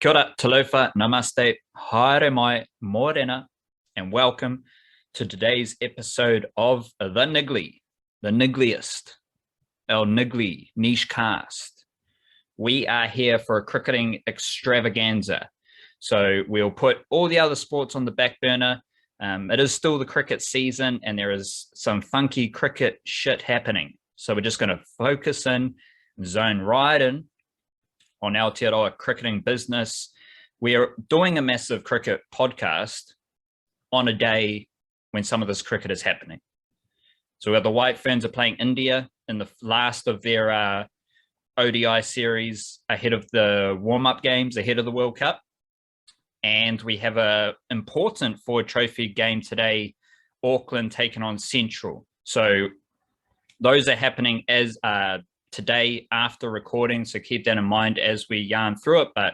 Kia ora, talofa, namaste, haere mai, morena, and welcome to today's episode of The Niggly, the niggliest, El Niggly Niche Cast. We are here for a cricketing extravaganza. So we'll put all the other sports on the back burner. It is still the cricket season and there is some funky cricket shit happening. So we're just going to focus in, zone right in on Aotearoa cricketing business. We are doing a massive cricket podcast on a day when some of this cricket is happening. So we have the White Ferns are playing India in the last of their ODI series ahead of the warm-up games, ahead of the World Cup. And we have an important Ford Trophy game today, Auckland taking on Central. So those are happening as today after recording, so keep that in mind as we yarn through it, but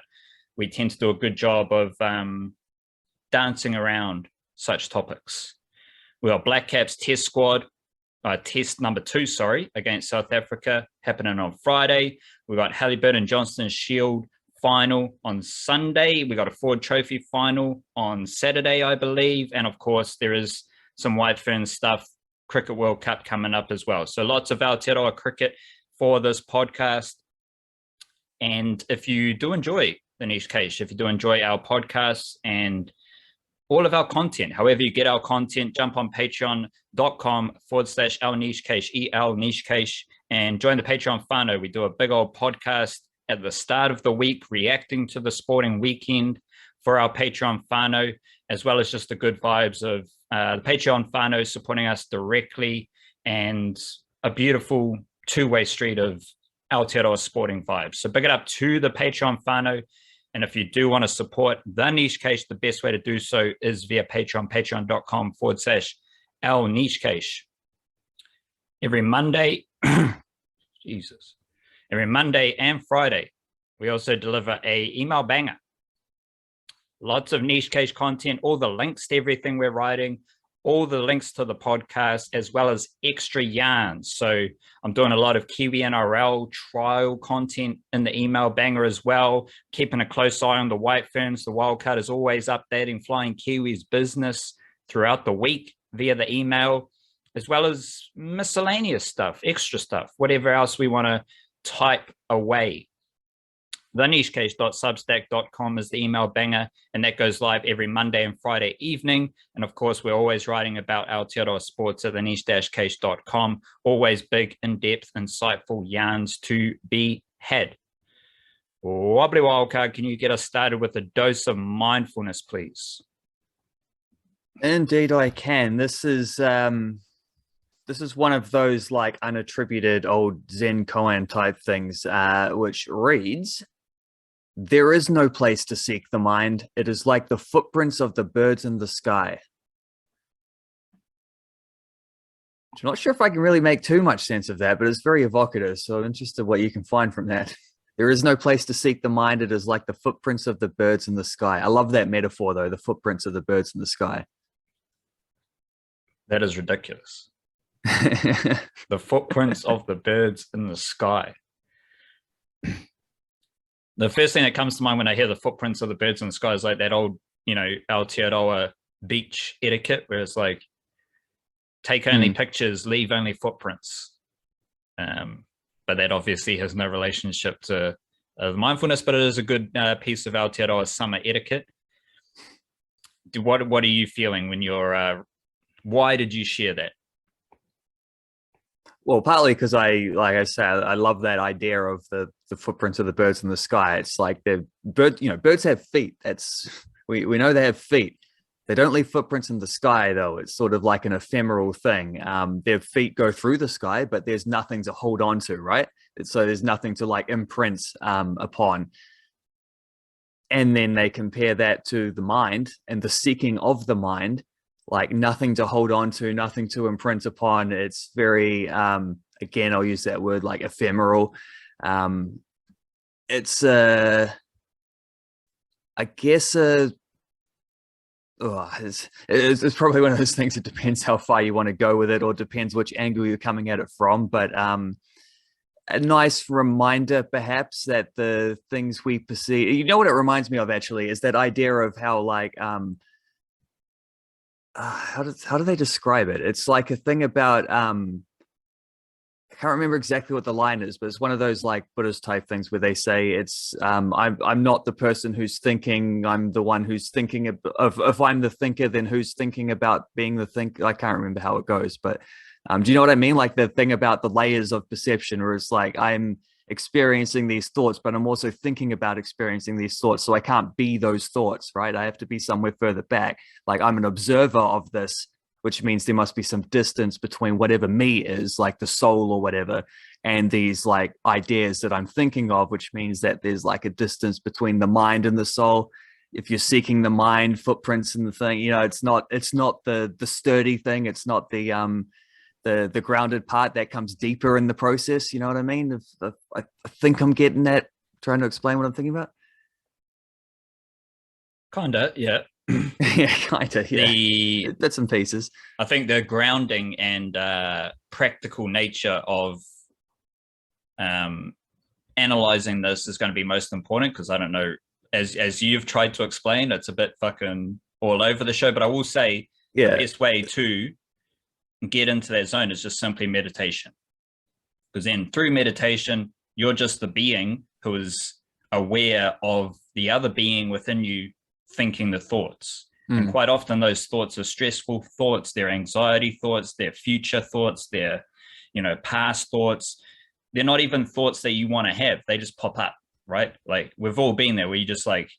we tend to do a good job of dancing around such topics. We got Blackcaps test squad, test number 2, against South Africa happening on Friday. We got Halliburton Johnston Shield final on Sunday. We got a Ford Trophy final on Saturday, I believe. And of course, there is some White Ferns stuff, Cricket World Cup coming up as well. So lots of Aotearoa cricket for this podcast. And if you do enjoy the Niche Case, if you do enjoy our podcasts and all of our content, however you get our content, jump on patreon.com/El Niche Case, EL Niche Case, and join the Patreon whānau. We do a big old podcast at the start of the week, reacting to the sporting weekend for our Patreon whānau, as well as just the good vibes of the Patreon whānau supporting us directly and a beautiful two-way street of Aotearoa sporting vibes. So big it up to the Patreon whānau. And if you do want to support the Niche Case, the best way to do so is via Patreon, patreon.com/El Niche Case. Every Monday, every Monday and Friday, we also deliver a email banger. Lots of Niche Case content, all the links to everything we're writing, all the links to the podcast, as well as extra yarns. So I'm doing a lot of Kiwi NRL trial content in the email banger as well, keeping a close eye on the White Ferns. The Wildcard is always updating Flying Kiwis business throughout the week via the email, as well as miscellaneous stuff, extra stuff, whatever else we want to type away. thenichecase.substack.com is the email banger, and that goes live every Monday and Friday evening. And of course, we're always writing about Aotearoa sports at theniche-case.com. Always big, in-depth, insightful yarns to be had. Wobbly Wildcard, can you get us started with a dose of mindfulness, please? Indeed, I can. This is one of those like unattributed old Zen koan type things, which reads, "There is no place to seek the mind. It is like the footprints of the birds in the sky." I'm not sure if I can really make too much sense of that, but it's very evocative. So I'm interested what you can find from that. There is no place to seek the mind. It is like the footprints of the birds in the sky. I love that metaphor, though, the footprints of the birds in the sky. That is ridiculous. The footprints of the birds in the sky. The first thing that comes to mind when I hear the footprints of the birds in the sky is like that old, Aotearoa beach etiquette, where it's like, take only pictures, leave only footprints. But that obviously has no relationship to mindfulness, but it is a good piece of Aotearoa summer etiquette. What are you feeling when you're, why did you share that? Well, partly because I love that idea of the footprints of the birds in the sky. It's like birds have feet. We know they have feet. They don't leave footprints in the sky, though. It's sort of like an ephemeral thing. Their feet go through the sky, but there's nothing to hold on to, right? So there's nothing to like imprint upon. And then they compare that to the mind and the seeking of the mind. Like nothing to hold on to, nothing to imprint upon. It's very, again, I'll use that word like ephemeral. It's probably one of those things. It depends how far you want to go with it, or depends which angle you're coming at it from. But a nice reminder, perhaps, that the things we perceive, you know what it reminds me of actually, is that idea of how like how do they describe it? It's like a thing about I can't remember exactly what the line is, but it's one of those like Buddhist type things where they say it's I'm not the person who's thinking, I'm the one who's thinking of if I'm the thinker, then who's thinking about being the thinker. I can't remember how it goes, but do you know what I mean? Like the thing about the layers of perception, where it's like I'm experiencing these thoughts, but I'm also thinking about experiencing these thoughts. So I can't be those thoughts, right? I have to be somewhere further back. Like I'm an observer of this, which means there must be some distance between whatever me is, like the soul or whatever, and these like ideas that I'm thinking of, which means that there's like a distance between the mind and the soul. If you're seeking the mind footprints in the thing, you know, it's not the sturdy thing. It's not the grounded part that comes deeper in the process. You know what I mean? I think I'm getting that, trying to explain what I'm thinking about. Kinda, yeah. Yeah, kind of. Yeah, The bits and pieces. I think the grounding and practical nature of analyzing this is going to be most important, because I don't know, as you've tried to explain, it's a bit fucking all over the show. But I will say the best way to get into that zone is just simply meditation, because then through meditation, you're just the being who is aware of the other being within you thinking the thoughts. And quite often those thoughts are stressful thoughts, they're anxiety thoughts, they're future thoughts, they're, you know, past thoughts. They're not even thoughts that you want to have. They just pop up, right? Like we've all been there, where you just like,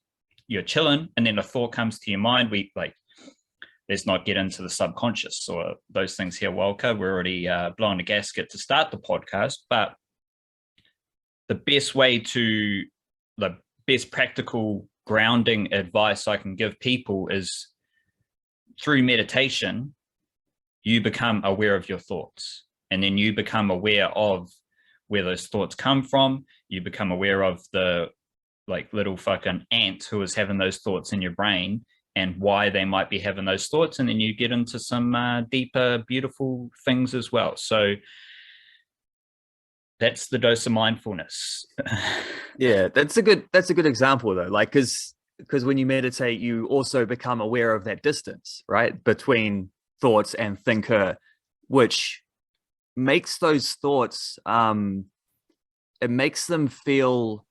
you're chilling and then a thought comes to your mind. We like, let's not get into the subconscious or those things here, Walker. We're already blowing the gasket to start the podcast, but the best practical grounding advice I can give people is through meditation, you become aware of your thoughts, and then you become aware of where those thoughts come from. You become aware of the like little fucking ant who is having those thoughts in your brain and why they might be having those thoughts. And then you get into some deeper, beautiful things as well. So that's the dose of mindfulness. Yeah, that's a good example though. Like, because when you meditate, you also become aware of that distance, right, between thoughts and thinker, which makes those thoughts it makes them feel,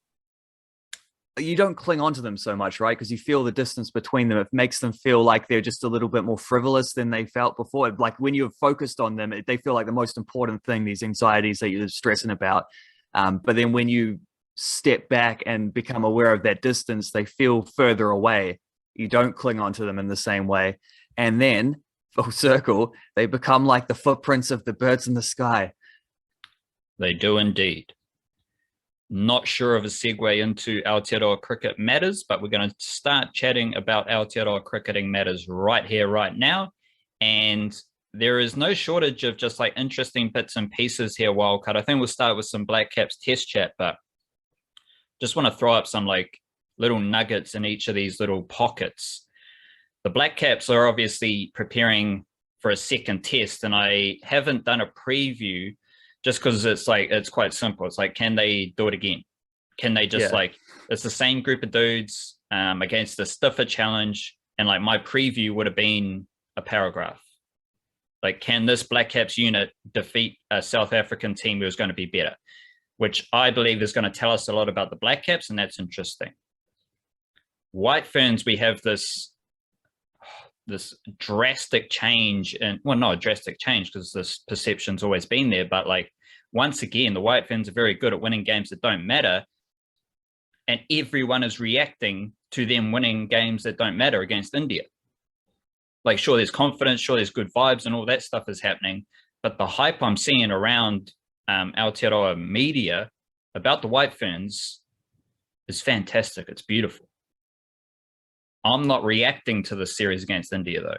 you don't cling onto them so much, right? Because you feel the distance between them. It makes them feel like they're just a little bit more frivolous than they felt before. Like when you're focused on them, they feel like the most important thing, these anxieties that you're stressing about. But then when you step back and become aware of that distance, they feel further away. You don't cling onto them in the same way. And then, full circle, they become like the footprints of the birds in the sky. They do indeed. Not sure of a segue into Aotearoa cricket matters, but we're going to start chatting about Aotearoa cricketing matters right here, right now. And there is no shortage of just like interesting bits and pieces here, Wildcard. I think we'll start with some Blackcaps test chat, but just want to throw up some like little nuggets in each of these little pockets. The Blackcaps are obviously preparing for a second test, and I haven't done a preview just because it's like, it's quite simple. It's like, can they do it again? Can they just like, it's the same group of dudes against a stiffer challenge. And like my preview would have been a paragraph. Like, can this Blackcaps unit defeat a South African team who's going to be better? Which I believe is going to tell us a lot about the Blackcaps, and that's interesting. White Ferns, we have this drastic change, and well, not a drastic change because this perception's always been there, but like once again, the White Ferns are very good at winning games that don't matter, and everyone is reacting to them winning games that don't matter against India. Like, sure, there's confidence, sure, there's good vibes, and all that stuff is happening, but the hype I'm seeing around Aotearoa media about the White Ferns is fantastic. It's beautiful. I'm not reacting to the series against India, though.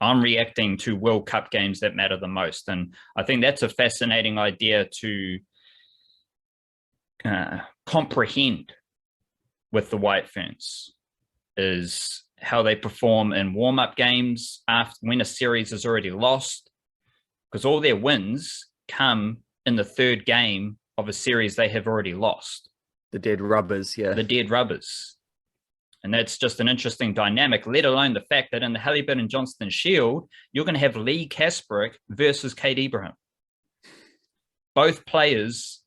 I'm reacting to World Cup games that matter the most. And I think that's a fascinating idea to comprehend with the White Ferns, is how they perform in warm-up games after when a series is already lost, because all their wins come in the third game of a series they have already lost. The dead rubbers, yeah. The dead rubbers. And that's just an interesting dynamic, let alone the fact that in the Halliburton-Johnston Shield, you're going to have Lee Kasparek versus Kate Ibrahim. Both players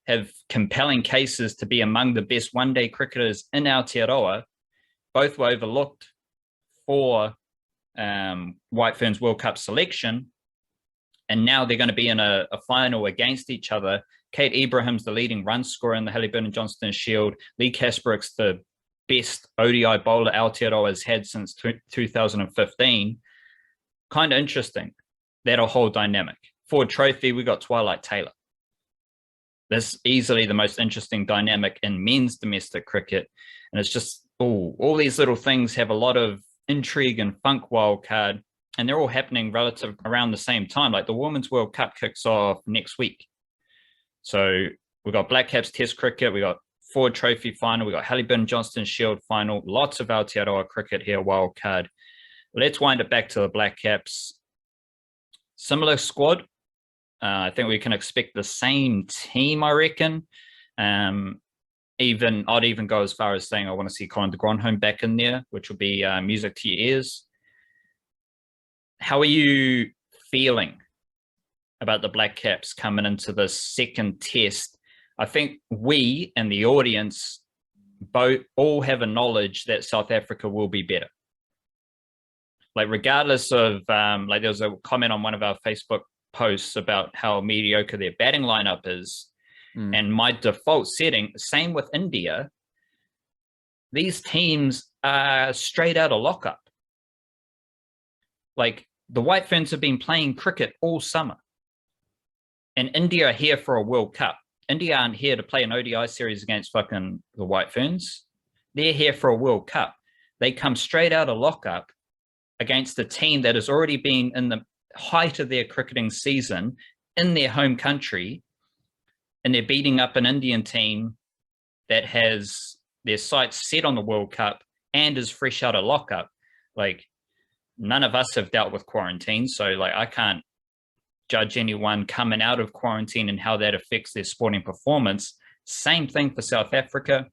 have compelling cases to be among the best one-day cricketers in Aotearoa. Both were overlooked for White Ferns World Cup selection. And now they're going to be in a final against each other. Kate Ibrahim's the leading run scorer in the Halliburton-Johnston Shield. Lee Kasparek's the best ODI bowler Aotearoa has had since 2015. Kind of interesting, that whole dynamic. For trophy, we got Twilight Taylor. That's easily the most interesting dynamic in men's domestic cricket. And it's just, all these little things have a lot of intrigue and funk wild card, and they're all happening relative around the same time. Like the Women's World Cup kicks off next week. So we've got Blackcaps Test cricket, we got Ford Trophy final, we got Halliburton-Johnston Shield final, lots of Aotearoa cricket here, wild card. Let's wind it back to the Blackcaps. Similar squad. I think we can expect the same team, I reckon. I'd even go as far as saying I want to see Colin de Grandhomme back in there, which will be music to your ears. How are you feeling about the Blackcaps coming into the second test? I think we and the audience all have a knowledge that South Africa will be better. Like regardless of, like there was a comment on one of our Facebook posts about how mediocre their batting lineup is. And my default setting, same with India, these teams are straight out of lockup. Like the White Ferns have been playing cricket all summer. And India are here for a World Cup. India aren't here to play an ODI series against fucking the White Ferns. They're here for a World Cup. They come straight out of lockup against a team that has already been in the height of their cricketing season in their home country, and they're beating up an Indian team that has their sights set on the World Cup and is fresh out of lockup. Like none of us have dealt with quarantine, so like I can't judge anyone coming out of quarantine and how that affects their sporting performance. Same thing for South Africa.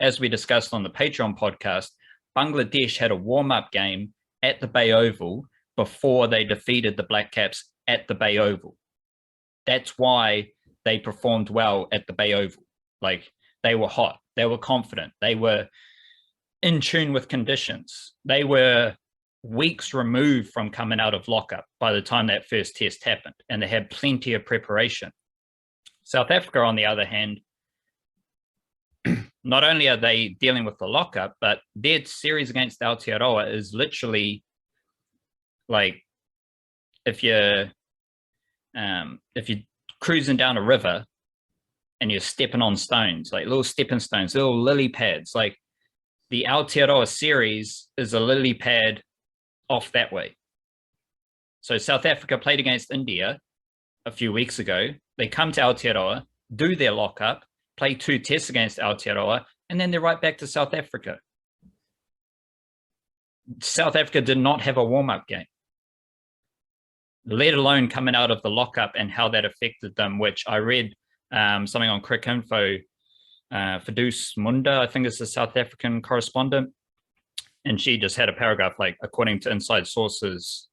As we discussed on the Patreon podcast, Bangladesh had a warm-up game at the Bay Oval before they defeated the Blackcaps at the Bay Oval. That's why they performed well at the Bay Oval. Like they were hot, they were confident, they were in tune with conditions. They were weeks removed from coming out of lockup by the time that first test happened, and they had plenty of preparation. South Africa, on the other hand, not only are they dealing with the lockup, but their series against Aotearoa is literally like if you're cruising down a river and you're stepping on stones, like little stepping stones, little lily pads. Like the Aotearoa series is a lily pad off that way. So South Africa played against India a few weeks ago. They come to Aotearoa, do their lockup, play 2 tests against Aotearoa, and then they're right back to South Africa. South Africa did not have a warm-up game, let alone coming out of the lockup and how that affected them, which I read something on Crick Info. Fidus Munda, I think is the South African correspondent, and she just had a paragraph like, according to inside sources,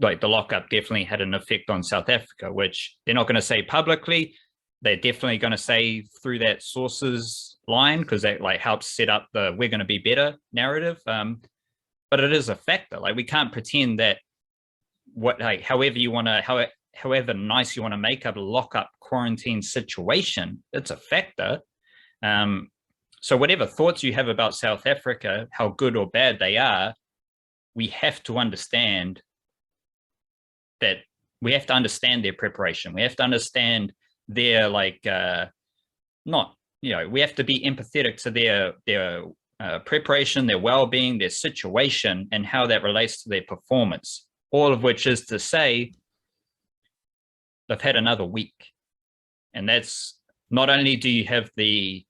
like the lockup definitely had an effect on South Africa, which they're not going to say publicly. They're definitely going to say through that sources line, because that like helps set up the "we're going to be better" narrative. But it is a factor. Like we can't pretend that however nice you want to make up a lockup quarantine situation, it's a factor. So whatever thoughts you have about South Africa, how good or bad they are, we have to understand that we have to understand their preparation. We have to understand their we have to be empathetic to their preparation, their well-being, their situation, and how that relates to their performance. All of which is to say, they've had another week. And that's not only do you have the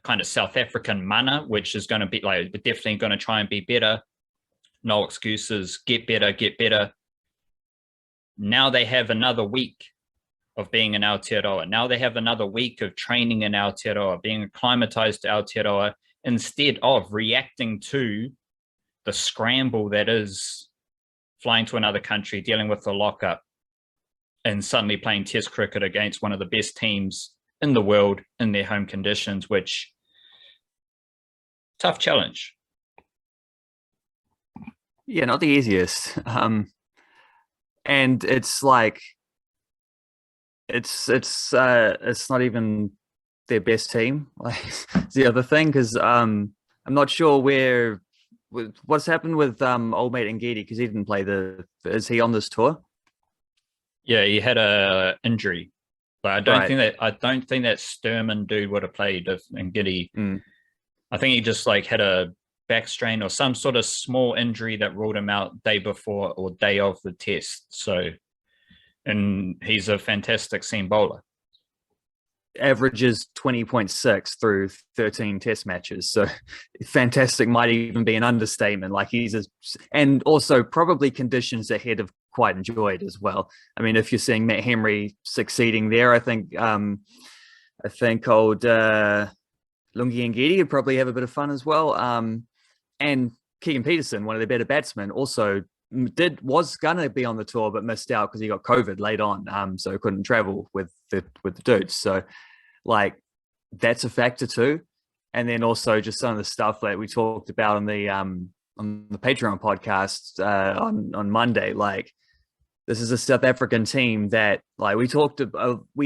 kind of South African mana, which is going to be like, we're definitely going to try and be better. No excuses, get better, get better. Now they have another week of being in Aotearoa. Now they have another week of training in Aotearoa, being acclimatized to Aotearoa, instead of reacting to the scramble that is flying to another country, dealing with the lockup, and suddenly playing test cricket against one of the best teams in the world in their home conditions, which tough challenge. Yeah, not the easiest. And it's like it's not even their best team. Like it's the other thing, because I'm not sure what's happened with old mate Ngidi, because he didn't play is he on this tour? Yeah, he had a injury. But I don't Right. think that Sturman dude would have played if Ngidi. Mm. I think he just like had a back strain or some sort of small injury that ruled him out day before or day of the test. So, and he's a fantastic seam bowler. Averages 20.6 through 13 test matches. So fantastic might even be an understatement. Like and also probably conditions that he'd have quite enjoyed as well. I mean, if you're seeing Matt Henry succeeding there, I think old Lungi Ngidi would probably have a bit of fun as well. And Keegan Peterson, one of the better batsmen, also was gonna be on the tour but missed out because he got COVID late on, so couldn't travel with the dudes. So like that's a factor too. And then also just some of the stuff that we talked about on the Patreon podcast on Monday. Like this is a South African team that like we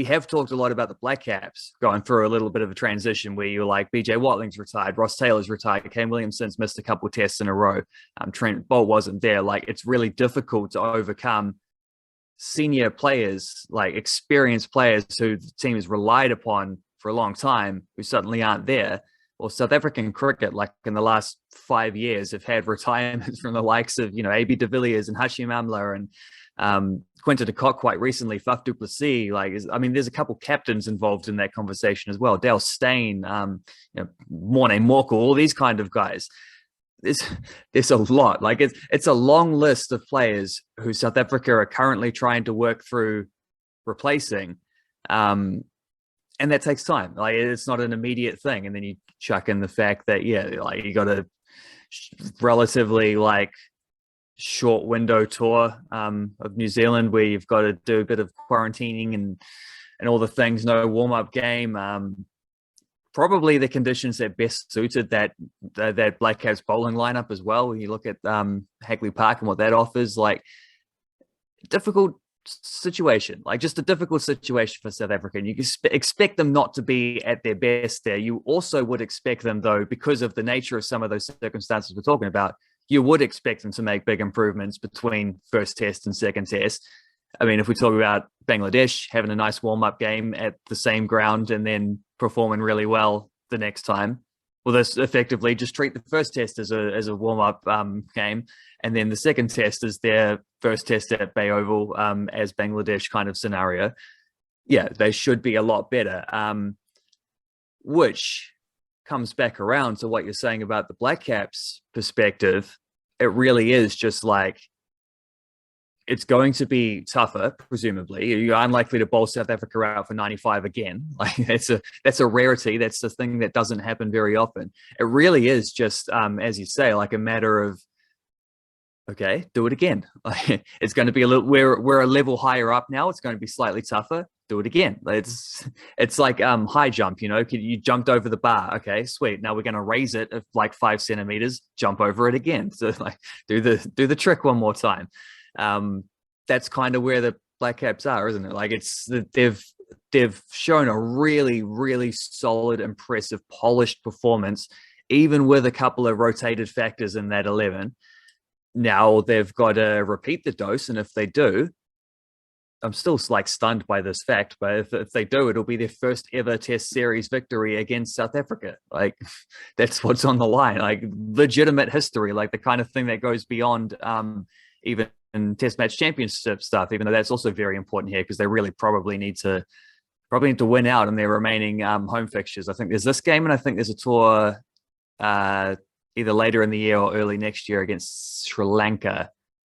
have talked a lot about the Blackcaps going through a little bit of a transition where you're like BJ Watling's retired, Ross Taylor's retired, Kane Williamson's missed a couple of tests in a row, Trent Bolt wasn't there. Like it's really difficult to overcome senior players, like experienced players who the team has relied upon for a long time, who suddenly aren't there. Well, South African cricket, like in the last 5 years, have had retirements from the likes of, AB de Villiers and Hashim Amla and Quinton de Kock quite recently, Faf du Plessis. There's a couple captains involved in that conversation as well. Dale Steyn, Morne Morkel, all these kind of guys. There's a lot. Like it's a long list of players who South Africa are currently trying to work through replacing. And that takes time. Like it's not an immediate thing. And then you chuck in the fact that, like you got a relatively like short window tour of New Zealand where you've got to do a bit of quarantining and all the things, no warm-up game. Probably the conditions that best suited that Blackcaps bowling lineup as well. When you look at Hagley Park and what that offers, like difficult situation, like just a difficult situation for South Africa. And you expect them not to be at their best there. You also would expect them, though, because of the nature of some of those circumstances we're talking about, you would expect them to make big improvements between first test and second test. I mean, if we talk about Bangladesh having a nice warm-up game at the same ground and then performing really well the next time, well, this effectively just treat the first test as a warm-up game, and then the second test is their first test at Bay Oval as Bangladesh kind of scenario. Yeah, they should be a lot better, which comes back around to what you're saying about the Blackcaps perspective. It really is just like, it's going to be tougher, presumably. You're unlikely to bowl South Africa out for 95 again. Like that's a rarity. That's the thing that doesn't happen very often. It really is just, as you say, like a matter of, okay, do it again. Like, it's going to be we're a level higher up now. It's going to be slightly tougher. Do it again. It's like high jump. You jumped over the bar. Okay, sweet. Now we're going to raise it of like 5 centimeters. Jump over it again. So like do the trick one more time. That's kind of where the Blackcaps are, isn't it? Like they've shown a really, really solid, impressive, polished performance, even with a couple of rotated factors in that 11. Now they've got to repeat the dose, and if they do, I'm still like stunned by this fact, but if they do, it'll be their first ever Test series victory against South Africa. Like that's what's on the line, like legitimate history, like the kind of thing that goes beyond even in Test match championship stuff, even though that's also very important here because they really probably need to win out in their remaining home fixtures. I think there's this game, and I think there's a tour either later in the year or early next year against Sri Lanka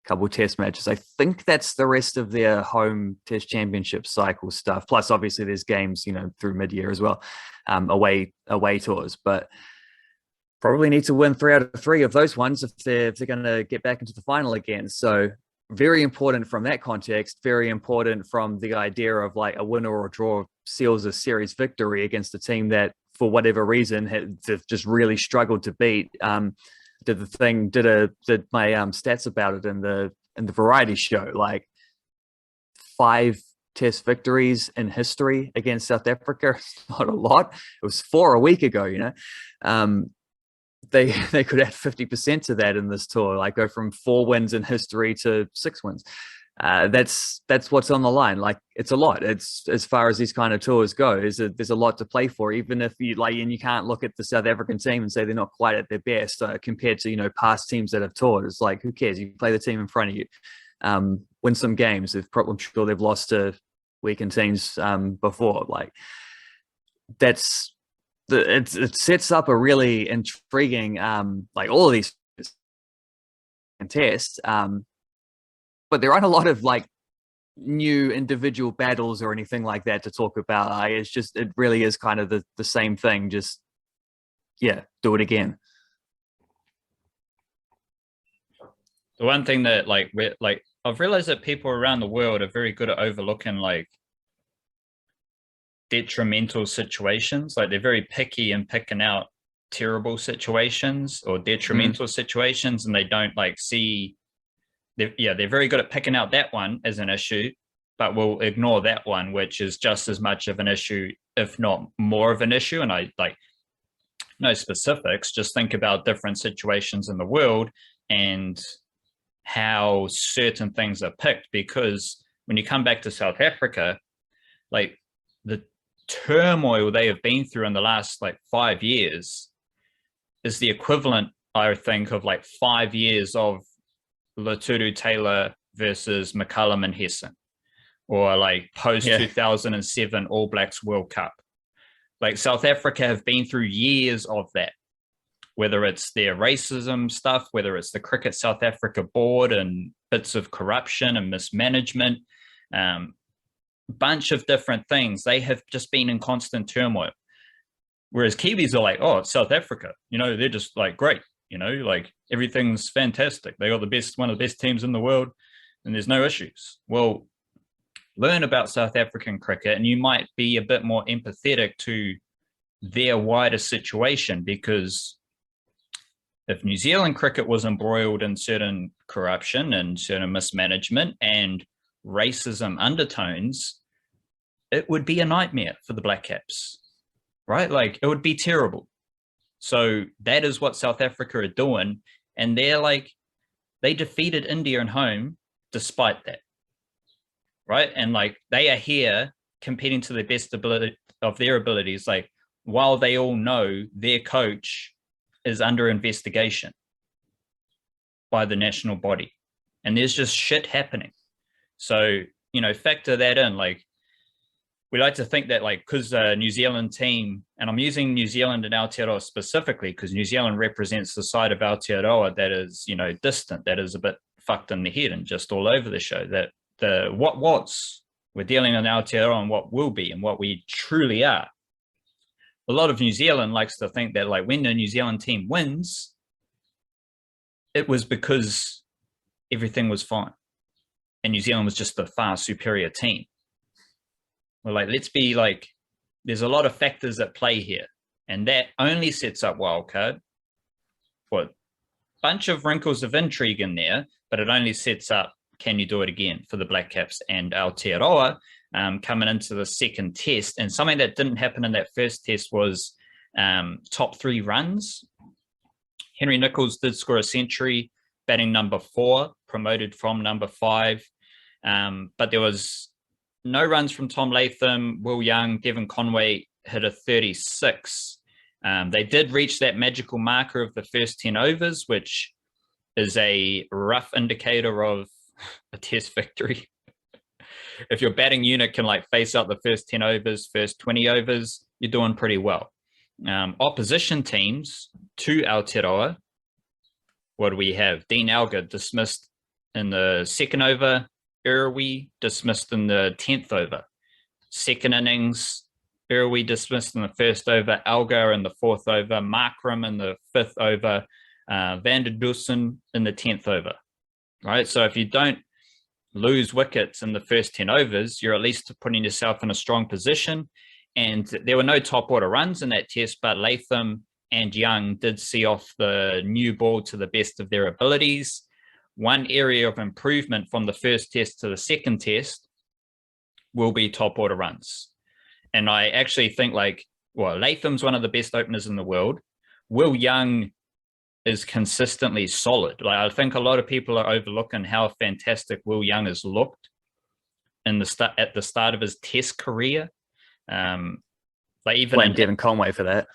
couple test matches. I think that's the rest of their home test championship cycle stuff. Plus, obviously, there's games, through mid-year as well, away tours. But probably need to win 3 out of 3 of those ones if they're going to get back into the final again. So very important from that context. Very important from the idea of like a win or a draw seals a series victory against a team that, for whatever reason, had just really struggled to beat. Did my stats about it in the variety show, like 5 test victories in history against South Africa. Not a lot. It was 4 a week ago, they could add 50% to that in this tour, like go from 4 wins in history to 6 wins. That's what's on the line. Like, it's a lot. It's, as far as these kind of tours go, there's a lot to play for, even if you like, and you can't look at the South African team and say they're not quite at their best compared to past teams that have toured. It's like, who cares? You play the team in front of you, win some games. I'm sure they've lost to weakened teams before. Like, it sets up a really intriguing like all of these contests, but there aren't a lot of like new individual battles or anything like that to talk about. It really is kind of the same thing, just do it again. The one thing that I've realized that people around the world are very good at overlooking like detrimental situations. Like, they're very picky in picking out terrible situations or detrimental situations, and they don't like see. They're very good at picking out that one as an issue, but will ignore that one, which is just as much of an issue, if not more of an issue. And I like no specifics, just think about different situations in the world and how certain things are picked. Because when you come back to South Africa, like the turmoil they have been through in the last like 5 years is the equivalent, I think, of like 5 years of Laturu Taylor versus McCullum and Hessen, or like post 2007 All Blacks World Cup. Like, South Africa have been through years of that, whether it's their racism stuff, whether it's the Cricket South Africa board and bits of corruption and mismanagement, bunch of different things. They have just been in constant turmoil. Whereas Kiwis are like, oh, it's South Africa, they're just like great, like everything's fantastic. They got one of the best teams in the world and there's no issues. Well, learn about South African cricket and you might be a bit more empathetic to their wider situation, because if New Zealand cricket was embroiled in certain corruption and certain mismanagement and racism undertones, it would be a nightmare for the Blackcaps, right? Like, it would be terrible. So that is what South Africa are doing. And they defeated India at home despite that, right? And like, they are here competing to the best ability of their abilities, like, while they all know their coach is under investigation by the national body and there's just shit happening. So, factor that in. Like, we like to think that, like, because New Zealand team, and I'm using New Zealand and Aotearoa specifically because New Zealand represents the side of Aotearoa that is, distant, that is a bit fucked in the head and just all over the show, that we're dealing in Aotearoa and what will be and what we truly are. A lot of New Zealand likes to think that, like, when the New Zealand team wins, it was because everything was fine and New Zealand was just the far superior team. Well, like, let's be like, there's a lot of factors at play here, and that only sets up wildcard. What bunch of wrinkles of intrigue in there, but it only sets up, can you do it again for the Blackcaps and Aotearoa coming into the second test. And something that didn't happen in that first test was top 3 runs. Henry Nicholls did score a century, batting number 4, promoted from number 5. But there was no runs from Tom Latham. Will Young, Devon Conway hit a 36. They did reach that magical marker of the first 10 overs, which is a rough indicator of a test victory. If your batting unit can like face out the first 10 overs, first 20 overs, you're doing pretty well. Opposition teams to Aotearoa, what do we have? Dean Alger dismissed in the second over, Irwi dismissed in the 10th over. Second innings, Irwi dismissed in the first over, Algar in the 4th over, Markram in the 5th over, Van der Dussen in the 10th over, right? So if you don't lose wickets in the first 10 overs, you're at least putting yourself in a strong position. And there were no top order runs in that test, but Latham and Young did see off the new ball to the best of their abilities. One area of improvement from the first test to the second test will be top order runs. And I actually think Latham's one of the best openers in the world. Will Young is consistently solid. I think a lot of people are overlooking how fantastic Will Young has looked at the start of his test career. Even Devon Conway for that.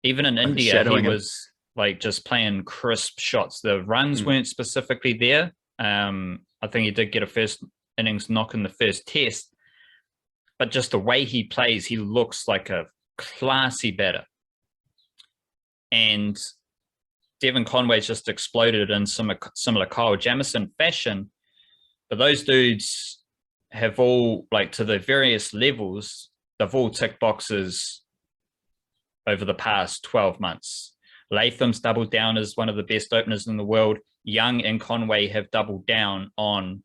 Even in India, he was just playing crisp shots. The runs weren't specifically there. I think he did get a first innings knock in the first test, but just the way he plays, he looks like a classy batter. And Devon Conway's just exploded in similar Kyle Jamieson fashion. But those dudes have all, to the various levels, they've all ticked boxes over the past 12 months. Latham's doubled down as one of the best openers in the world. Young and Conway have doubled down on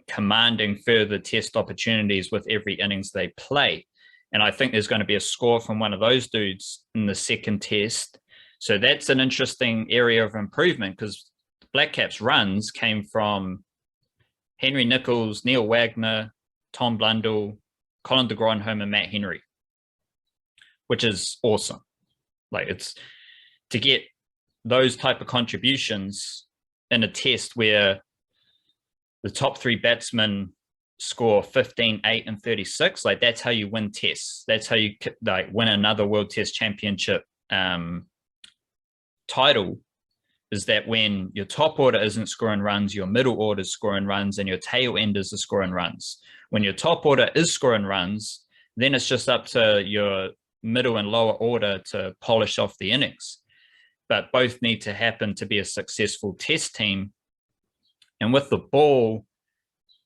commanding further test opportunities with every innings they play. And I think there's going to be a score from one of those dudes in the second test. So that's an interesting area of improvement, because Blackcaps runs came from Henry Nicholls, Neil Wagner, Tom Blundell, Colin de Grandhomme, and Matt Henry, which is awesome. It's to get those type of contributions in a test where the top 3 batsmen score 15, 8, and 36. That's how you win tests. That's how you win another World Test Championship title, is that when your top order isn't scoring runs, your middle order is scoring runs, and your tail enders are scoring runs. When your top order is scoring runs, then it's just up to your middle and lower order to polish off the innings. But both need to happen to be a successful test team. And with the ball,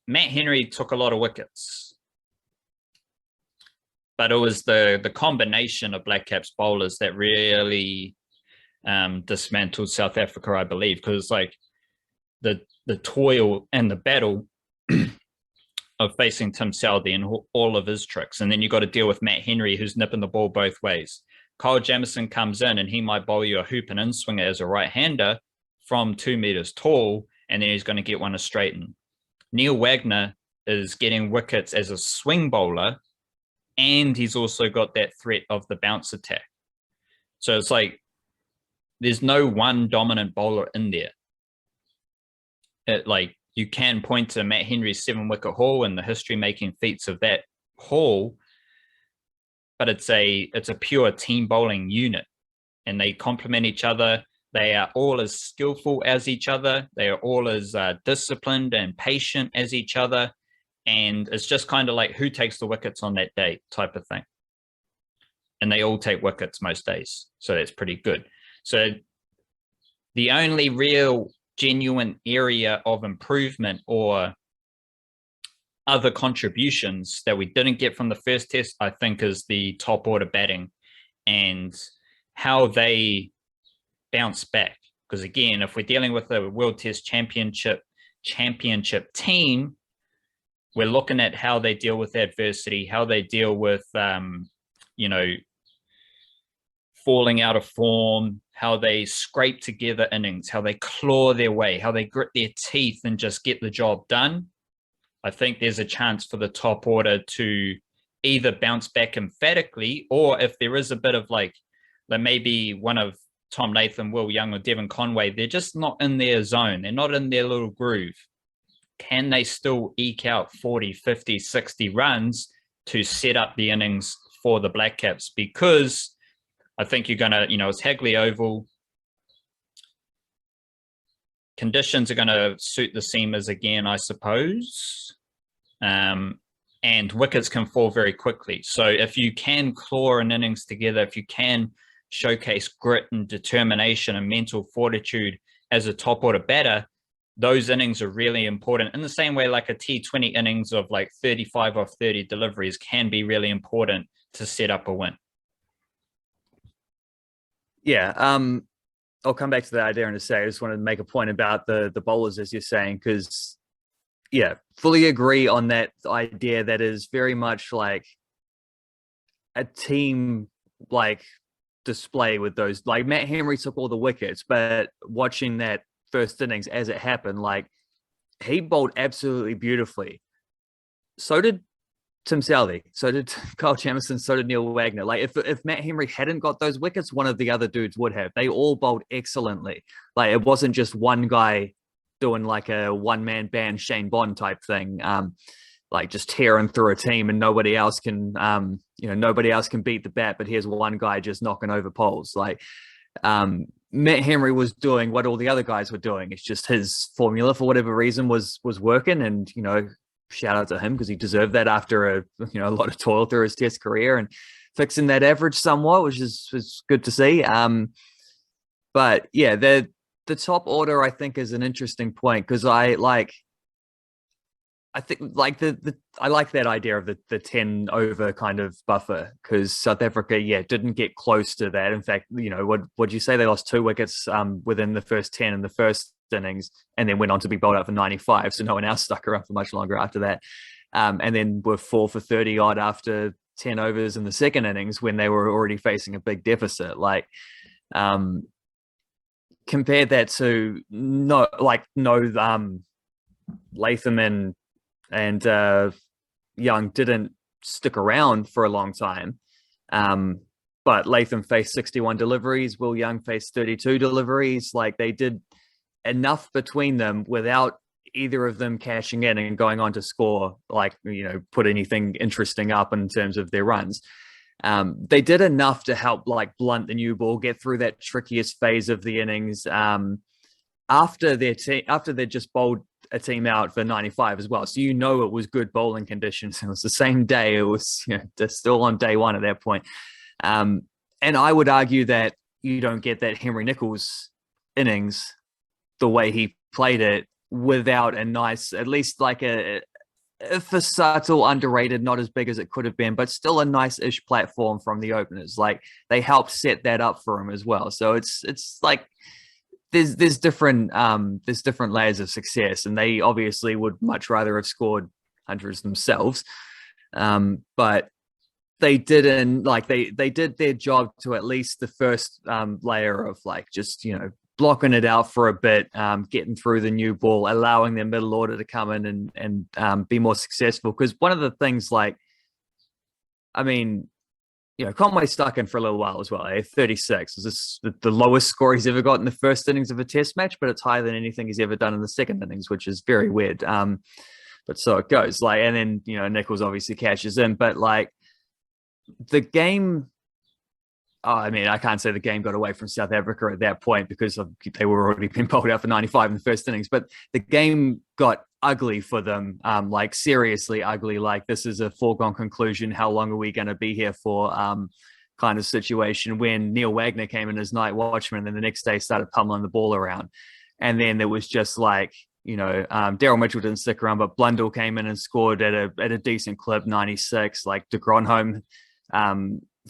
Matt Henry took a lot of wickets. But it was the combination of Blackcaps bowlers that really dismantled South Africa, I believe, because the toil and the battle of facing Tim Southee and all of his tricks. And then you got to deal with Matt Henry, who's nipping the ball both ways. Kyle Jamieson comes in and he might bowl you a hoop and in swinger as a right-hander from 2 meters tall, and then he's going to get one a straighten. Neil Wagner is getting wickets as a swing bowler, and he's also got that threat of the bounce attack. So it's there's no one dominant bowler in there. You can point to Matt Henry's 7-wicket haul and the history-making feats of that haul, but it's a pure team bowling unit, and they complement each other. They are all as skillful as each other. They are all as disciplined and patient as each other, and it's just kind of who takes the wickets on that day type of thing. And they all take wickets most days, so that's pretty good. So the only real genuine area of improvement or other contributions that we didn't get from the first test, I think, is the top order batting and how they bounce back. Because again, if we're dealing with a World Test Championship team, we're looking at how they deal with adversity, how they deal with falling out of form, how they scrape together innings, how they claw their way, how they grit their teeth and just get the job done. I think there's a chance for the top order to either bounce back emphatically, or if there is a bit of maybe one of Tom Latham, Will Young, or Devon Conway, they're just not in their zone. They're not in their little groove. Can they still eke out 40, 50, 60 runs to set up the innings for the Blackcaps? Because I think you're going to, it's Hagley Oval. Conditions are going to suit the seamers again, I suppose. And wickets can fall very quickly. So if you can claw an innings together, if you can showcase grit and determination and mental fortitude as a top order batter, those innings are really important in the same way like a T20 innings of like 35 off 30 deliveries can be really important to set up a win. Yeah, I'll come back to that idea in a second. I just wanted to make a point about the bowlers, as you're saying, because, yeah, fully agree on that idea. That is very much like a team like display with those. Like Matt Henry took all the wickets, but watching that first innings as it happened, like he bowled absolutely beautifully. So did Tim Southee, so did Kyle Jamieson, so did Neil Wagner. Like if Matt Henry hadn't got those wickets, one of the other dudes would have. They all bowled excellently. Like it wasn't just one guy doing like a one-man band Shane Bond type thing, like just tearing through a team and nobody else can, nobody else can beat the bat, but here's one guy just knocking over poles. Like Matt Henry was doing what all the other guys were doing. It's just his formula for whatever reason was working, and shout out to him because he deserved that after a lot of toil through his test career and fixing that average somewhat, which is good to see. But yeah, the top order I think is an interesting point because I think like I like that idea of the 10 over kind of buffer because South Africa, didn't get close to that. In fact, what'd you say? They lost 2 wickets within the first 10 in the first innings and then went on to be bowled out for 95. So no one else stuck around for much longer after that. And then were 4 for 30 odd after 10 overs in the second innings when they were already facing a big deficit. Like, compared that to Latham and Young didn't stick around for a long time. But Latham faced 61 deliveries. Will Young faced 32 deliveries. Like they did enough between them without either of them cashing in and going on to score, put anything interesting up in terms of their runs. They did enough to help blunt the new ball, get through that trickiest phase of the innings. After they just bowled a team out for 95 as well. So it was good bowling conditions. It was the same day. It was they're still on day one at that point. And I would argue that you don't get that Henry Nicholls innings the way he played it without a nice, at least like a subtle, underrated, not as big as it could have been, but still a nice-ish platform from the openers. Like they helped set that up for him as well. So it's like there's different layers of success, and they obviously would much rather have scored hundreds themselves. But they didn't, they did their job to at least the first layer of just blocking it out for a bit, getting through the new ball, allowing their middle order to come in and be more successful. Because one of the things, Conway stuck in for a little while as well. 36 is this the lowest score he's ever got in the first innings of a test match, but it's higher than anything he's ever done in the second innings, which is very weird. But so it goes. And then Nicholls obviously cashes in, but the game. I can't say the game got away from South Africa at that point because they were already been bowled out for 95 in the first innings. But the game got ugly for them, seriously ugly. This is a foregone conclusion. How long are we going to be here for? Kind of situation when Neil Wagner came in as night watchman, and then the next day started pummeling the ball around. And then there was just Daryl Mitchell didn't stick around, but Blundell came in and scored at a decent clip, 96. De Gronholm,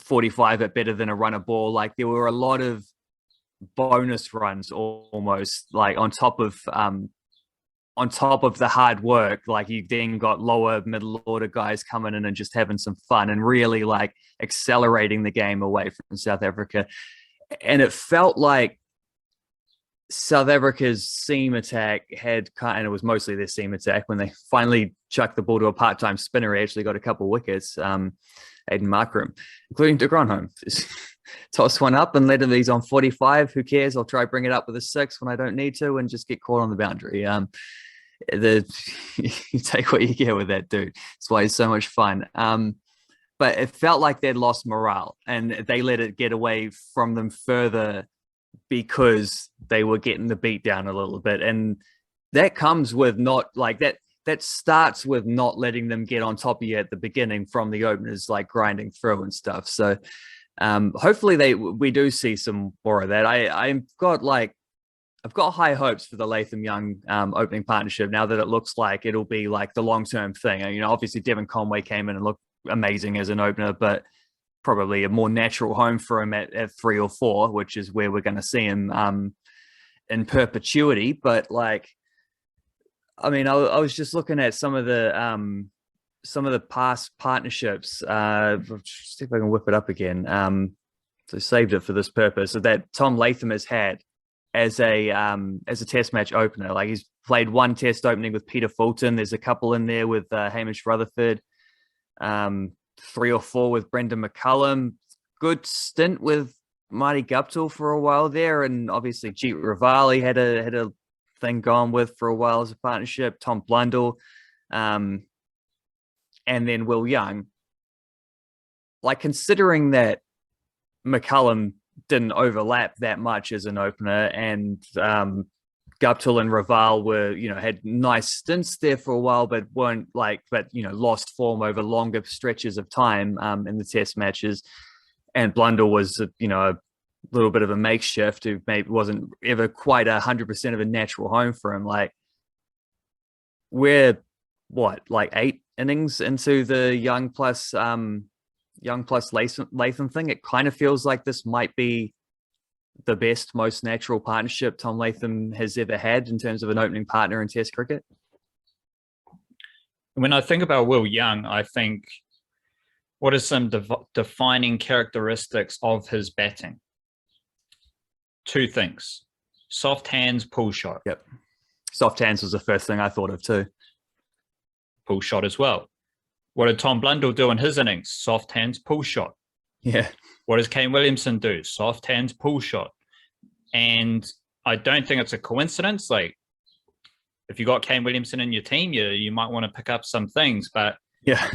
45 at better than a runner ball. There were a lot of bonus runs almost on top of the hard work. You then got lower middle order guys coming in and just having some fun and really accelerating the game away from South Africa. And it felt like South Africa's seam attack and it was mostly their seam attack when they finally chucked the ball to a part-time spinner. He actually got a couple of wickets. Aiden Markram, including de Gronholm, toss one up and let him. He's on 45. Who cares? I'll try bring it up with a 6 when I don't need to, and just get caught on the boundary. You take what you get with that dude. That's why he's so much fun. But it felt like they'd lost morale, and they let it get away from them further because they were getting the beat down a little bit, and that comes with not that. That starts with not letting them get on top of you at the beginning from the openers, grinding through and stuff. So hopefully we do see some more of that. I've got a I've got high hopes for the Latham Young opening partnership now that it looks like it'll be like the long-term thing. And, obviously Devon Conway came in and looked amazing as an opener, but probably a more natural home for him at 3 or 4, which is where we're going to see him in perpetuity. But like, I mean, I was just looking at some of the past partnerships. See if I can whip it up again. So saved it for this purpose. So that Tom Latham has had as a test match opener. Like, he's played 1 test opening with Peter Fulton. There's a couple in there with Hamish Rutherford. 3 or 4 with Brendan McCullum. Good stint with Marty Guptill for a while there, and obviously Jeet Rivali had a thing gone with for a while as a partnership. Tom Blundell, and then Will Young. Like, considering that McCullum didn't overlap that much as an opener, and Guptill and Raval were, had nice stints there for a while, but weren't lost form over longer stretches of time in the test matches. And Blundell was, a little bit of a makeshift who maybe wasn't ever quite 100% of a natural home for him. Like, we're 8 innings into the Young plus Latham thing. It kind of feels like this might be the best, most natural partnership Tom Latham has ever had in terms of an opening partner in Test cricket. When I think about Will Young, I think, what are some defining characteristics of his batting? 2 things: soft hands, pull shot. Yep. Soft hands was the first thing I thought of too. Pull shot as well. What did Tom Blundell do in his innings? Soft hands, pull shot. Yeah. What does Kane Williamson do? Soft hands, pull shot. And I don't think it's a coincidence. Like, if you got Kane Williamson in your team, you might want to pick up some things. But yeah,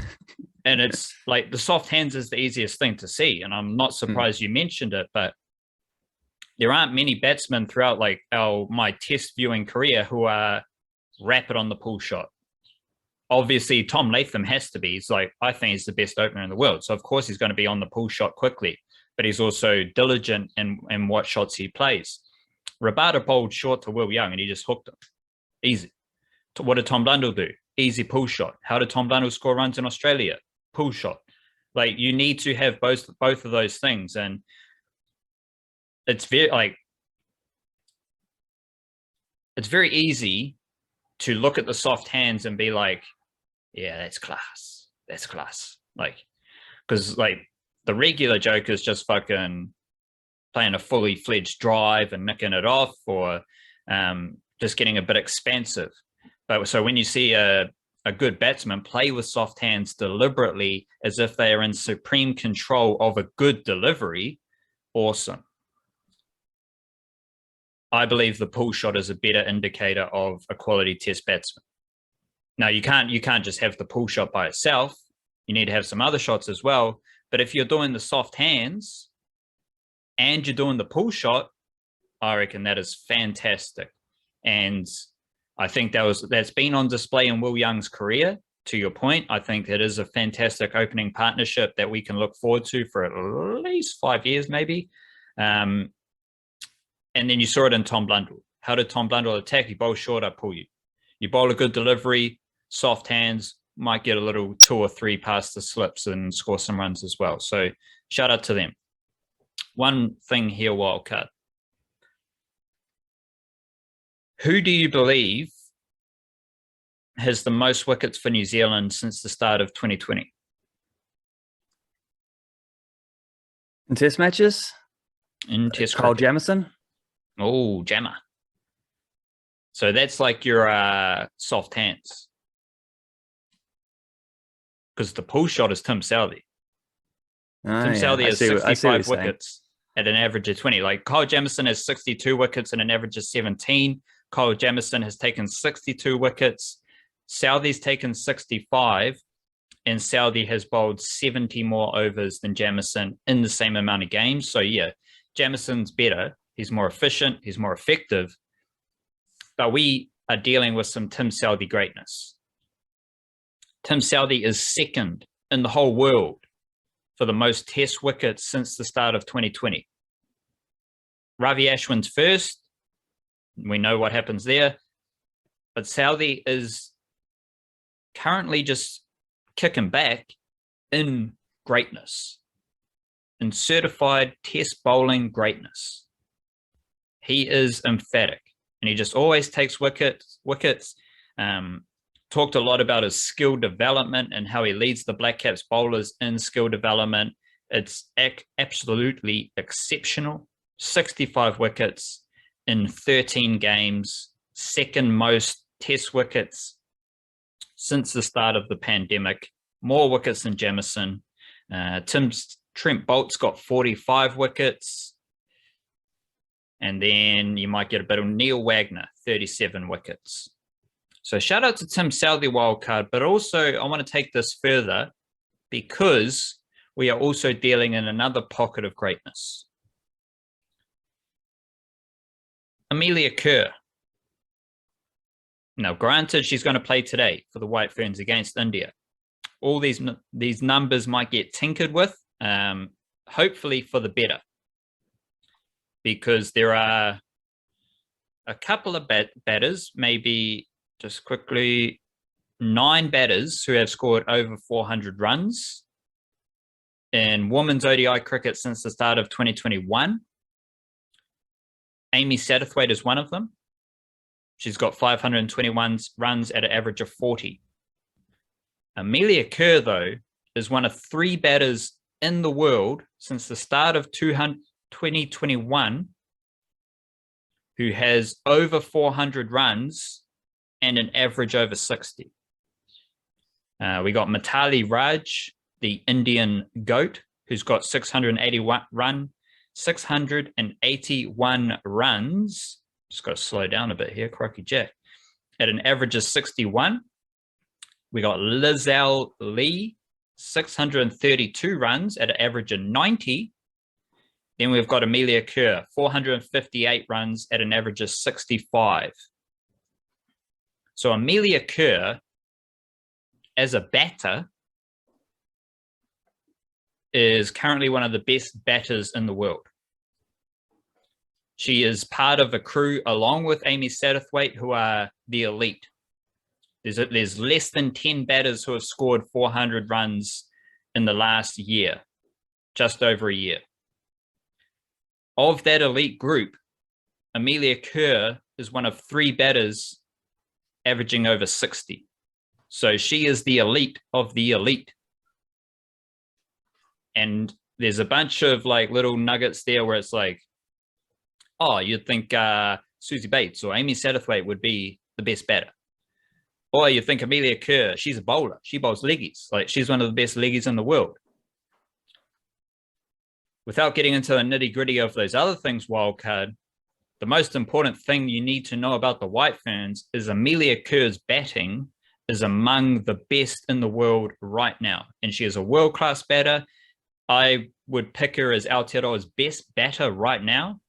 and it's like the soft hands is the easiest thing to see. And I'm not surprised you mentioned it, but there aren't many batsmen throughout my test viewing career who are rapid on the pull shot. Obviously, Tom Latham has to be. I think he's the best opener in the world. So, of course, he's going to be on the pull shot quickly, but he's also diligent in what shots he plays. Rabada bowled short to Will Young, and he just hooked him. Easy. What did Tom Blundell do? Easy pull shot. How did Tom Blundell score runs in Australia? Pull shot. Like, you need to have both of those things. And it's very easy to look at the soft hands and be like, yeah, that's class. That's class. Because the regular joker is just fucking playing a fully fledged drive and nicking it off, or just getting a bit expensive. But so when you see a good batsman play with soft hands deliberately, as if they are in supreme control of a good delivery, awesome. I believe the pull shot is a better indicator of a quality test batsman. Now, you can't just have the pull shot by itself. You need to have some other shots as well. But if you're doing the soft hands and you're doing the pull shot, I reckon that is fantastic. And I think that's been on display in Will Young's career. To your point, I think it is a fantastic opening partnership that we can look forward to for at least 5 years, maybe. And then you saw it in Tom Blundell. How did Tom Blundell attack? He bowled short, I pull you. You bowl a good delivery, soft hands, might get a little 2 or 3 past the slips and score some runs as well. So shout out to them. One thing here, Wildcard. Who do you believe has the most wickets for New Zealand since the start of 2020? In test matches? In test Kyle cricket. Jamieson? Oh, Jammer. So that's like your soft hands. Because the pull shot is Tim Southee. Tim Southee has 65 wickets at an average of 20. Like, Kyle Jamieson has 62 wickets and an average of 17. Kyle Jamieson has taken 62 wickets. Southee's taken 65. And Southee has bowled 70 more overs than Jamieson in the same amount of games. So, yeah, Jamieson's better. He's more efficient. He's more effective. But we are dealing with some Tim Southee greatness. Tim Southee is second in the whole world for the most test wickets since the start of 2020. Ravi Ashwin's first, We know what happens there. But Southee is currently just kicking back in greatness, in certified test bowling greatness. He is emphatic, and he just always takes wickets. Talked a lot about his skill development and how he leads the Blackcaps bowlers in skill development. It's absolutely exceptional. 65 wickets in 13 games, second most test wickets since the start of the pandemic, more wickets than Jamison. Trent Bolt's got 45 wickets. And then you might get a bit of Neil Wagner, 37 wickets. So shout out to Tim Southee wildcard, but also I want to take this further because we are also dealing in another pocket of greatness. Amelia Kerr. Now, granted, she's going to play today for the White Ferns against India. All these numbers might get tinkered with, hopefully for the better, because there are a couple of batters, maybe just quickly, 9 batters who have scored over 400 runs in women's ODI cricket since the start of 2021. Amy Satterthwaite is one of them. She's got 521 runs at an average of 40. Amelia Kerr, though, is one of 3 batters in the world since the start of 2021 who has over 400 runs and an average over 60. We got Mitali Raj, the Indian GOAT, who's got 681 runs. Just got to slow down a bit here, crikey jack. At an average of 61. We got Lizelle Lee, 632 runs at an average of 90. Then we've got Amelia Kerr, 458 runs at an average of 65. So Amelia Kerr, as a batter, is currently one of the best batters in the world. She is part of a crew along with Amy Satterthwaite, who are the elite. There's less than 10 batters who have scored 400 runs in the last year, just over a year. Of that elite group, Amelia Kerr is one of 3 batters averaging over 60. So she is the elite of the elite. And there's a bunch of like little nuggets there where it's like, oh, you'd think Suzie Bates or Amy Satterthwaite would be the best batter. Or you think Amelia Kerr, she's a bowler. She bowls leggies. Like, she's one of the best leggies in the world. Without getting into the nitty-gritty of those other things, wildcard, the most important thing you need to know about the White Ferns is Amelia Kerr's batting is among the best in the world right now. And she is a world-class batter. I would pick her as Aotearoa's best batter right now,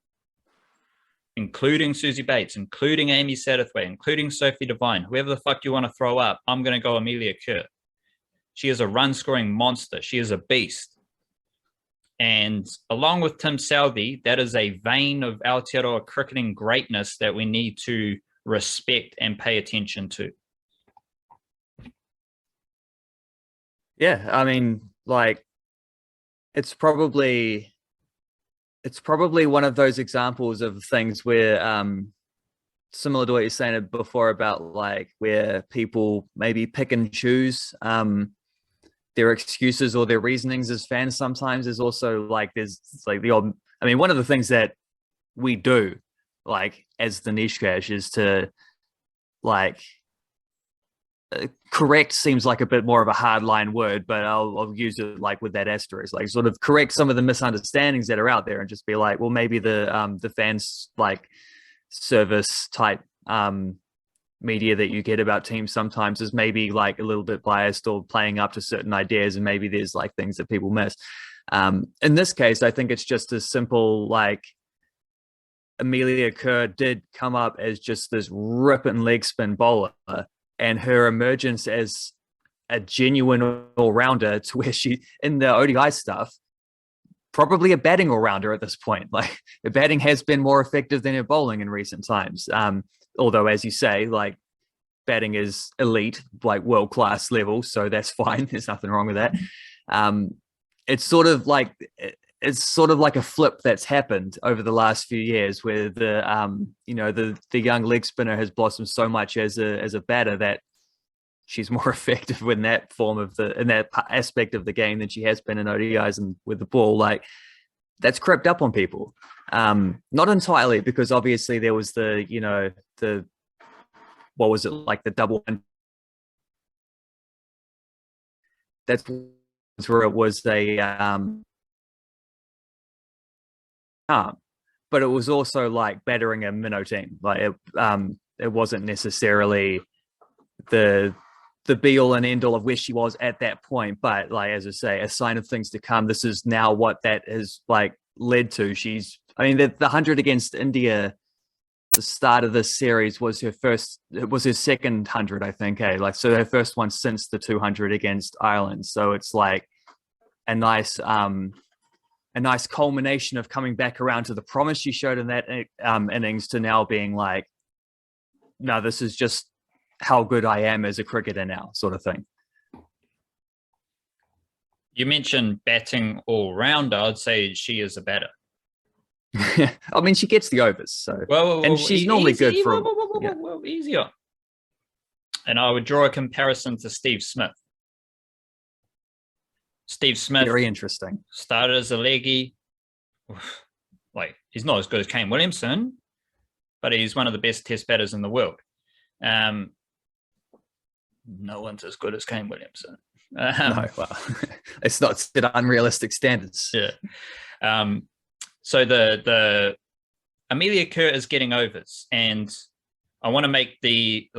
including Suzie Bates, including Amy Satterthwaite, including Sophie Devine, whoever the fuck you want to throw up, I'm going to go Amelia Kerr. She is a run-scoring monster. She is a beast. And along with Tim Southee, that is a vein of Aotearoa cricketing greatness that we need to respect and pay attention to. Yeah, I mean, like, it's probably one of those examples of things where, similar to what you're saying before about like where people maybe pick and choose their excuses or their reasonings as fans. Sometimes there's also like, there's like the odd, I mean, one of the things that we do like as the niche cash is to like, correct seems like a bit more of a hardline word, but I'll use it like with that asterisk, like sort of correct some of the misunderstandings that are out there and just be like, well, maybe the fans like service type media that you get about teams sometimes is maybe like a little bit biased or playing up to certain ideas, and maybe there's like things that people miss. In this case, I think it's just as simple like Amelia Kerr did come up as just this ripping leg spin bowler, and her emergence as a genuine all-rounder to where she, in the ODI stuff, probably a batting all-rounder at this point. Like, the batting has been more effective than her bowling in recent times. Although, as you say, like, batting is elite, like world-class level, so that's fine. There's nothing wrong with that. It's sort of like a flip that's happened over the last few years, where the young leg spinner has blossomed so much as a batter that she's more effective in that aspect of the game than she has been in ODIs and with the ball. Like, that's crept up on people. Not entirely, because obviously there was the what was it, like the double. That's where it was but it was also like battering a minnow team. Like, it wasn't necessarily the be all and end all of where she was at that point. But like, as I say, a sign of things to come. This is now what that has like led to. The 100 against India, the start of this series, was her second 100, I think. So her first one since the 200 against Ireland. So it's like a nice culmination of coming back around to the promise she showed in that innings, to now being like, no, this is just how good I am as a cricketer now, sort of thing. You mentioned batting all rounder. I'd say she is a batter. I mean, she gets the overs, so and she's normally good for easier. And I would draw a comparison to Steve Smith. Steve Smith, very interesting. Started as a leggy. Like, he's not as good as Kane Williamson, but he's one of the best test batters in the world. No one's as good as Kane Williamson. No, well, it's not set unrealistic standards. Yeah. So the Amelia Kerr is getting overs, and I want to make the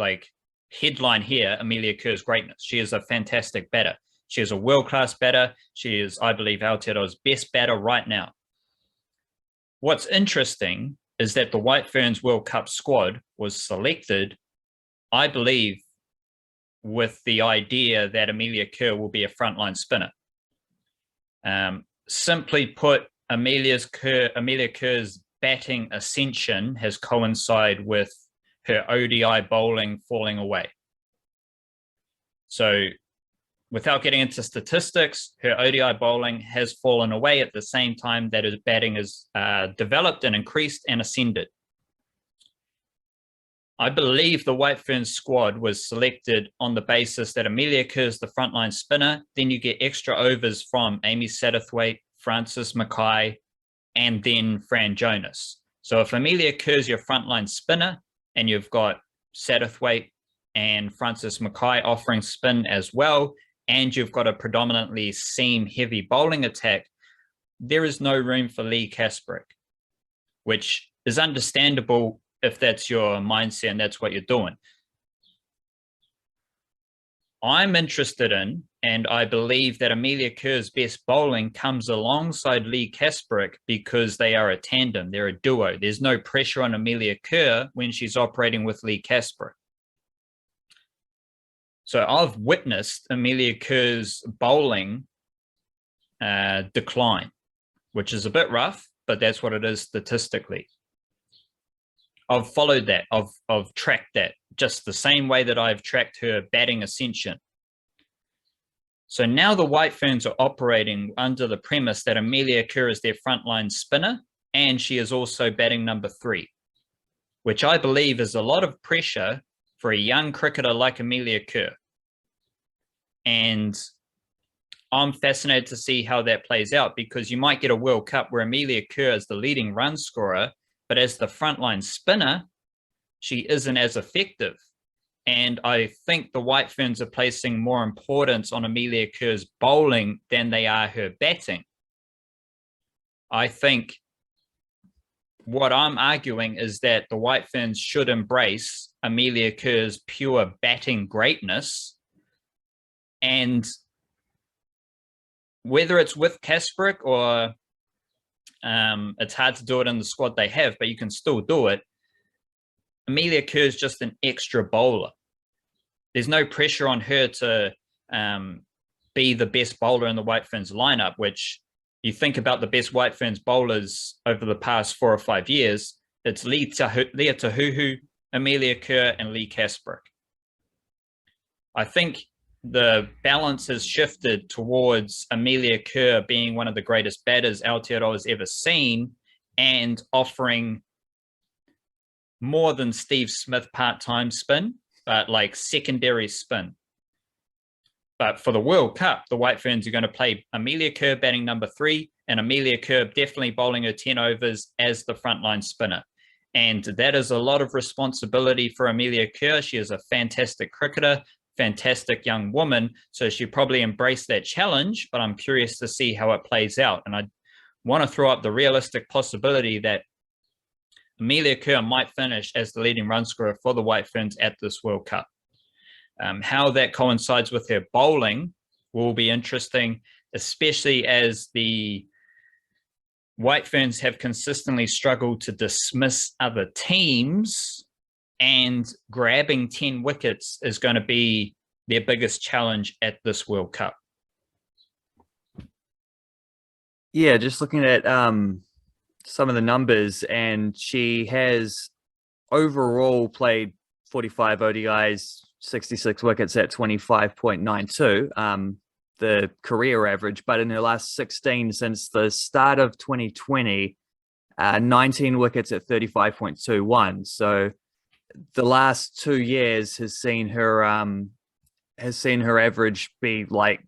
headline here: Amelia Kerr's greatness. She is a fantastic batter. She is a world-class batter. She is, I believe, Aotearoa's best batter right now. What's interesting is that the White Ferns World Cup squad was selected, I believe, with the idea that Amelia Kerr will be a frontline spinner. Simply put, Amelia Kerr's batting ascension has coincided with her ODI bowling falling away. So, without getting into statistics, her ODI bowling has fallen away at the same time that her batting has developed and increased and ascended. I believe the White Ferns squad was selected on the basis that Amelia Kerr is the frontline spinner. Then you get extra overs from Amy Satterthwaite, Frances Mackay, and then Fran Jonas. So if Amelia Kerr is your frontline spinner and you've got Satterthwaite and Frances Mackay offering spin as well, and you've got a predominantly seam-heavy bowling attack, there is no room for Lee Kasparek, which is understandable if that's your mindset and that's what you're doing. I'm interested in, and I believe that Amelia Kerr's best bowling comes alongside Lee Kasparek because they are a tandem. They're a duo. There's no pressure on Amelia Kerr when she's operating with Lee Kasparek. So I've witnessed Amelia Kerr's bowling decline, which is a bit rough, but that's what it is statistically. I've followed that. I've tracked that just the same way that I've tracked her batting ascension. So now the White Ferns are operating under the premise that Amelia Kerr is their frontline spinner, and she is also batting number 3, which I believe is a lot of pressure for a young cricketer like Amelia Kerr. And I'm fascinated to see how that plays out, because you might get a World Cup where Amelia Kerr is the leading run scorer, but as the frontline spinner, she isn't as effective. And I think the White Ferns are placing more importance on Amelia Kerr's bowling than they are her batting. I think what I'm arguing is that the White Ferns should embrace Amelia Kerr's pure batting greatness, and whether it's with Kasparek or it's hard to do it in the squad they have, but you can still do it. Amelia Kerr is just an extra bowler. There's no pressure on her to be the best bowler in the White Ferns lineup, which you think about the best White Ferns bowlers over the past 4 or 5 years, it's Leah Tahuhu, Amelia Kerr, and Lee Casbrick. I think the balance has shifted towards Amelia Kerr being one of the greatest batters Aotearoa has ever seen and offering more than Steve Smith part-time spin, but like secondary spin. But for the World Cup, the White Ferns are going to play Amelia Kerr batting number 3 and Amelia Kerr definitely bowling her 10 overs as the frontline spinner. And that is a lot of responsibility for Amelia Kerr. She is a fantastic cricketer, fantastic young woman, so she probably embraced that challenge, but I'm curious to see how it plays out. And I want to throw up the realistic possibility that Amelia Kerr might finish as the leading run scorer for the White Ferns at this World Cup. How that coincides with her bowling will be interesting, especially as the White Ferns have consistently struggled to dismiss other teams, and grabbing 10 wickets is going to be their biggest challenge at this World Cup. Yeah, just looking at some of the numbers, and she has overall played 45 ODIs, 66 wickets at 25.92, the career average. But in her last 16 since the start of 2020, 19 wickets at 35.21. So the last 2 years has seen her average be like,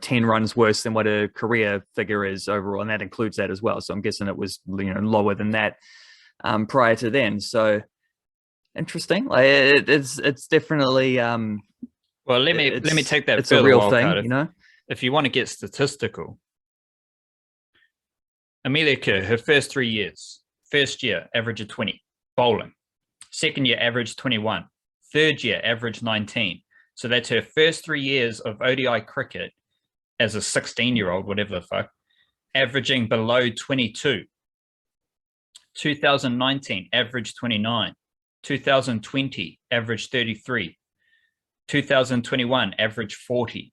10 runs worse than what her career figure is overall, and that includes that as well. So I'm guessing it was lower than that prior to then. So interesting. Like it's definitely well, let me take that. It's a real thing, If you want to get statistical, Amelia Kerr, her first 3 years, first year average of 20 bowling, second year average 21, third year average 19. So that's her first 3 years of ODI cricket as a 16-year-old, whatever the fuck, averaging below 22. 2019, average 29. 2020, average 33. 2021, average 40.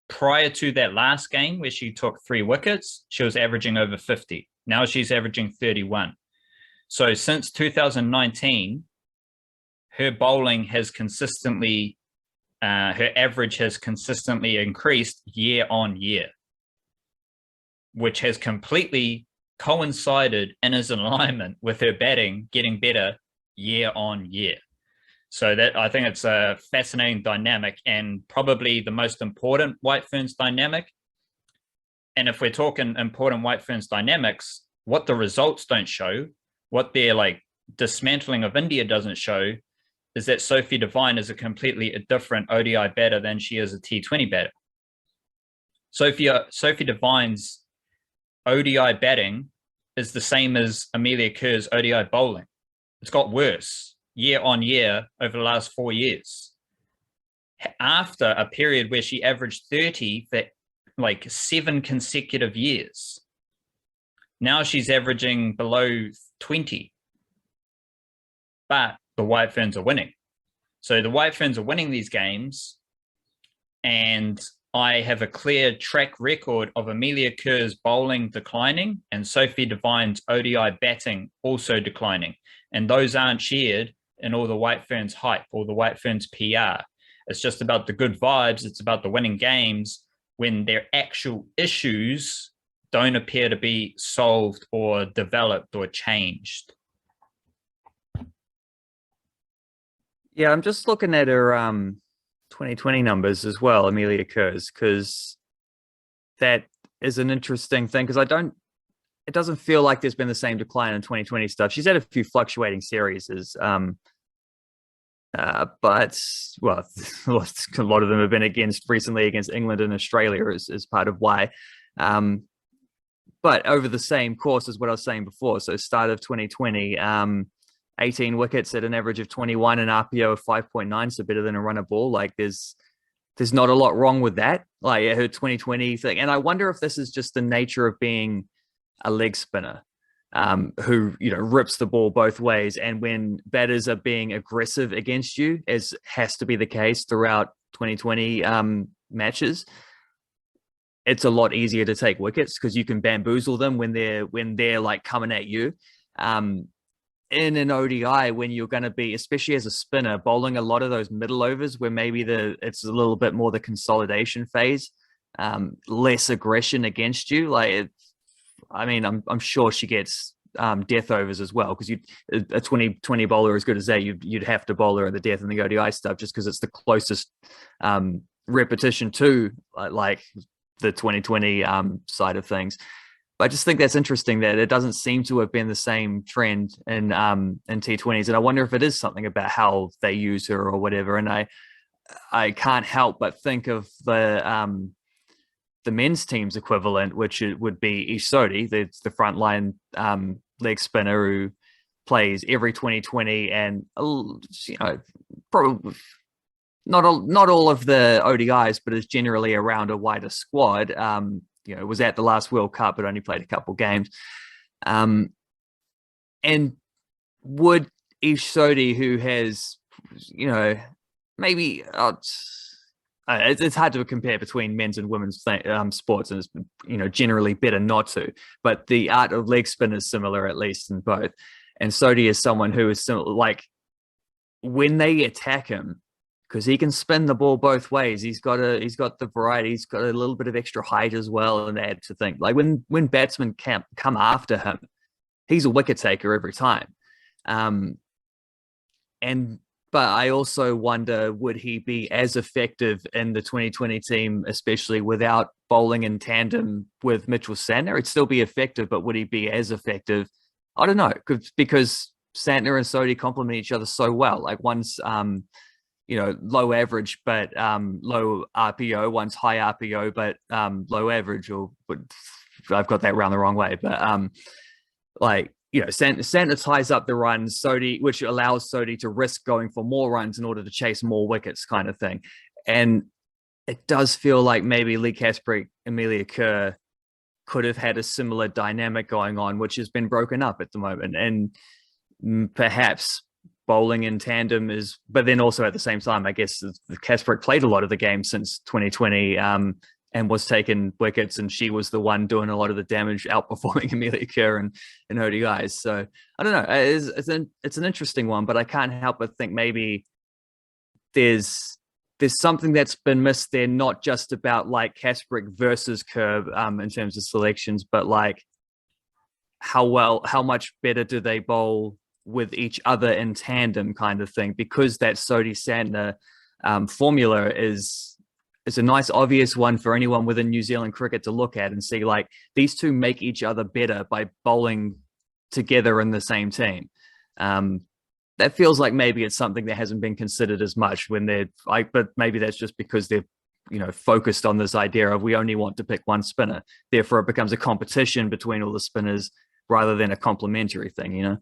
Prior to that last game where she took 3 wickets, she was averaging over 50. Now she's averaging 31. So since 2019, her bowling has consistently, her average has consistently increased year on year, which has completely coincided and is in alignment with her batting getting better year on year. So that, I think it's a fascinating dynamic, and probably the most important White Ferns dynamic. And if we're talking important White Ferns dynamics, what the results don't show, what their like dismantling of India doesn't show, is that Southee Devine is a completely different ODI batter than she is a T20 batter. Southee Devine's ODI batting is the same as Amelia Kerr's ODI bowling. It's got worse year on year over the last 4 years. After a period where she averaged 30 for like 7 consecutive years, now she's averaging below 20. But the White Ferns are winning. So the White Ferns are winning these games, and I have a clear track record of Amelia Kerr's bowling declining and Southee Devine's ODI batting also declining. And those aren't shared in all the White Ferns hype or the White Ferns PR. It's just about the good vibes. It's about the winning games when their actual issues don't appear to be solved or developed or changed. Yeah, I'm just looking at her 2020 numbers as well, Amelia Kerr's, because that is an interesting thing, because it doesn't feel like there's been the same decline in 2020 stuff. She's had a few fluctuating series, but well, a lot of them have been recently against England and Australia as part of why. But over the same course as what I was saying before, so start of 2020, 18 wickets at an average of 21, an RPO of 5.9, so better than a runner ball. Like there's not a lot wrong with that. Like her 2020 thing, and I wonder if this is just the nature of being a leg spinner, who rips the ball both ways, and when batters are being aggressive against you, as has to be the case throughout 2020 matches, it's a lot easier to take wickets because you can bamboozle them when they're like coming at you. In an ODI, when you're going to be, especially as a spinner, bowling a lot of those middle overs where maybe it's a little bit more the consolidation phase, less aggression against you. I'm sure she gets death overs as well, because a 20 bowler as good as that, you'd have to bowl her at the death in the ODI stuff just because it's the closest repetition to like the 2020 side of things. But I just think that's interesting that it doesn't seem to have been the same trend in T20s, and I wonder if it is something about how they use her or whatever. And I can't help but think of the men's team's equivalent, which it would be Southee, the frontline leg spinner who plays every 2020, and probably not all of the ODIs, but is generally around a wider squad. Was at the last World Cup, but only played a couple games. And would Southee, who has, maybe it's hard to compare between men's and women's sports, and it's generally better not to. But the art of leg spin is similar, at least in both. And Southee is someone who is similar. Like when they attack him, because he can spin the ball both ways. He's got the variety. He's got a little bit of extra height as well, and add to think. Like when batsmen come after him, he's a wicket taker every time. But I also wonder, would he be as effective in the 2020 team, especially without bowling in tandem with Mitchell Santner? It'd still be effective, but would he be as effective? I don't know, because Santner and Southee complement each other so well. Like one's low average, but low RPO. One's high RPO, but low average. But I've got that round the wrong way. But Santner ties up the runs, Southee, which allows Southee to risk going for more runs in order to chase more wickets, kind of thing. And it does feel like maybe Lee Kasparek, Amelia Kerr could have had a similar dynamic going on, which has been broken up at the moment. And perhaps bowling in tandem is, but then also at the same time, I guess Kasparek played a lot of the game since 2020 and was taking wickets, and she was the one doing a lot of the damage, outperforming Amelia Kerr and ODIs. So I don't know. It's an interesting one, but I can't help but think maybe there's something that's been missed there, not just about like Kasparek versus Kerr in terms of selections, but like how much better do they bowl with each other in tandem, kind of thing, because that Southee Santner formula is a nice obvious one for anyone within New Zealand cricket to look at and see, like, these two make each other better by bowling together in the same team. That feels like maybe it's something that hasn't been considered as much but maybe that's just because they're focused on this idea of we only want to pick one spinner, therefore it becomes a competition between all the spinners rather than a complementary thing.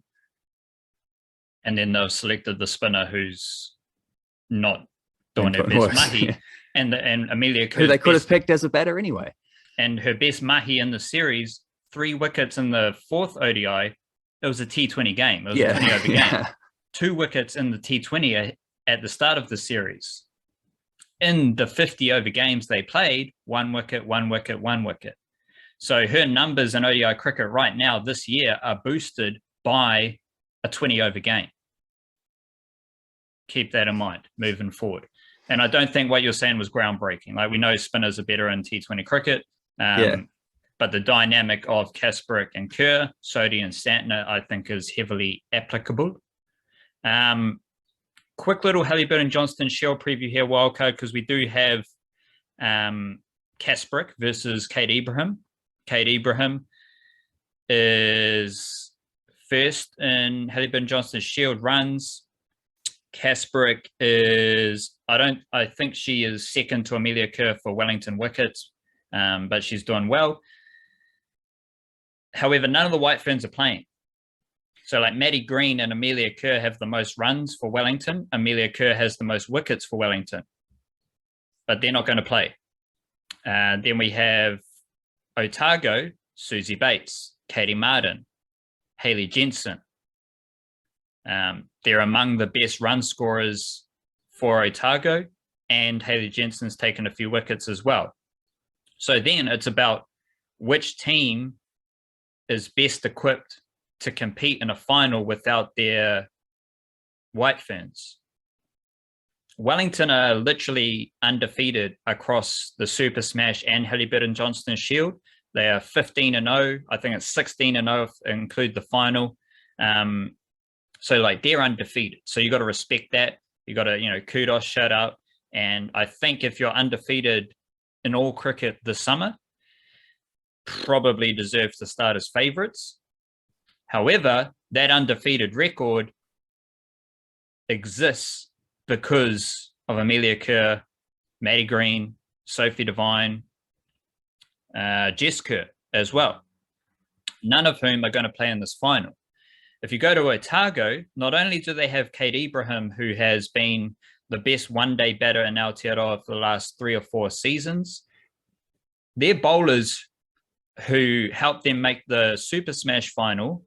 And then they've selected the spinner who's not doing her best mahi, and Amelia Kerr, who they could have picked as a batter anyway. And her best mahi in the series, 3 wickets in the 4th ODI. It was a T20 game. It was a 20 over game. 2 wickets in the T20 at the start of the series. In the 50 over games they played, 1 wicket, 1 wicket, 1 wicket. So her numbers in ODI cricket right now this year are boosted by a 20 over game. Keep that in mind moving forward. And I don't think what you're saying was groundbreaking. Like, we know spinners are better in T20 cricket, but the dynamic of Kasparek and Kerr, Southee and Santner, I think is heavily applicable. Quick little Halliburton Johnston Shield preview here, wildcard, because we do have Kasparek versus Kate Ibrahim. Kate Ibrahim is first in Halliburton Johnston Shield runs. Kasparek is, I think she is second to Amelia Kerr for Wellington wickets, but she's doing well. However, none of the White Ferns are playing. So like Maddie Green and Amelia Kerr have the most runs for Wellington. Amelia Kerr has the most wickets for Wellington, but they're not going to play. Then we have Otago, Susie Bates, Katie Martin, Hayley Jensen. They're among the best run scorers for Otago, and Hayley Jensen's taken a few wickets as well. So then it's about which team is best equipped to compete in a final without their white ferns. Wellington are literally undefeated across the Super Smash and Halliburton Johnston Shield. They are 15-0. I think it's 16-0 if they include the final. So like they're undefeated. So you got to respect that. You got to, kudos, shout out. And I think if you're undefeated in all cricket this summer, probably deserve to start as favourites. However, that undefeated record exists because of Amelia Kerr, Maddie Green, Southee Devine, Jess Kerr as well, none of whom are going to play in this final. If you go to Otago, not only do they have Kate Ibrahim, who has been the best one-day batter in Aotearoa for the last 3 or 4 seasons, their bowlers who helped them make the Super Smash final,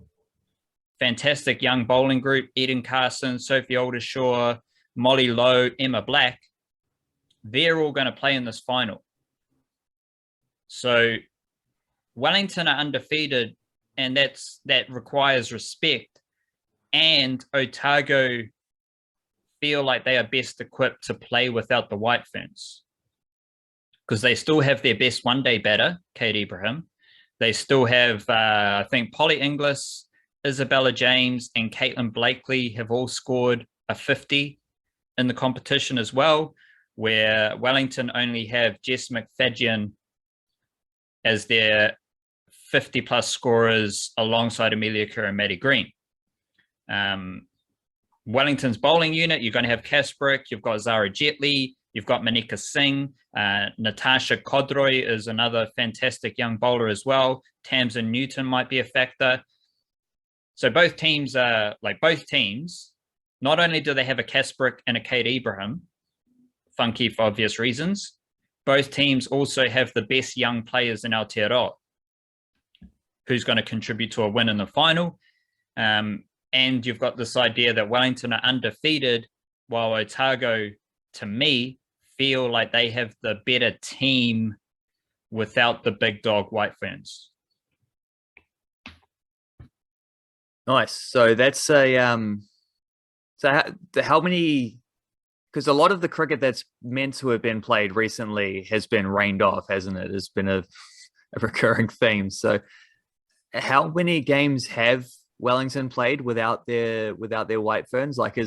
fantastic young bowling group, Eden Carson, Sophie Aldershaw, Molly Lowe, Emma Black, they're all going to play in this final. So Wellington are undefeated, and that requires respect. And Otago feel like they are best equipped to play without the white ferns because they still have their best one-day batter, Kate Ibrahim. They still have, I think, Polly Inglis, Isabella James, and Caitlin Blakely have all scored a 50 in the competition as well, where Wellington only have Jess McFadden as their 50-plus scorers alongside Amelia Kerr and Maddie Green. Wellington's bowling unit, you're going to have Kasprick, you've got Zara Jetley, you've got Manika Singh, Natasha Kodroy is another fantastic young bowler as well. Tamsin Newton might be a factor. So both teams, not only do they have a Kasprick and a Kate Ibrahim, funky for obvious reasons, both teams also have the best young players in Aotearoa, who's going to contribute to a win in the final. And you've got this idea that Wellington are undefeated, while Otago, to me, feel like they have the better team without the big dog white ferns. Nice. So that's a how many? Because a lot of the cricket that's meant to have been played recently has been rained off, hasn't it? It's been a recurring theme. So how many games have Wellington played without their white ferns? Like,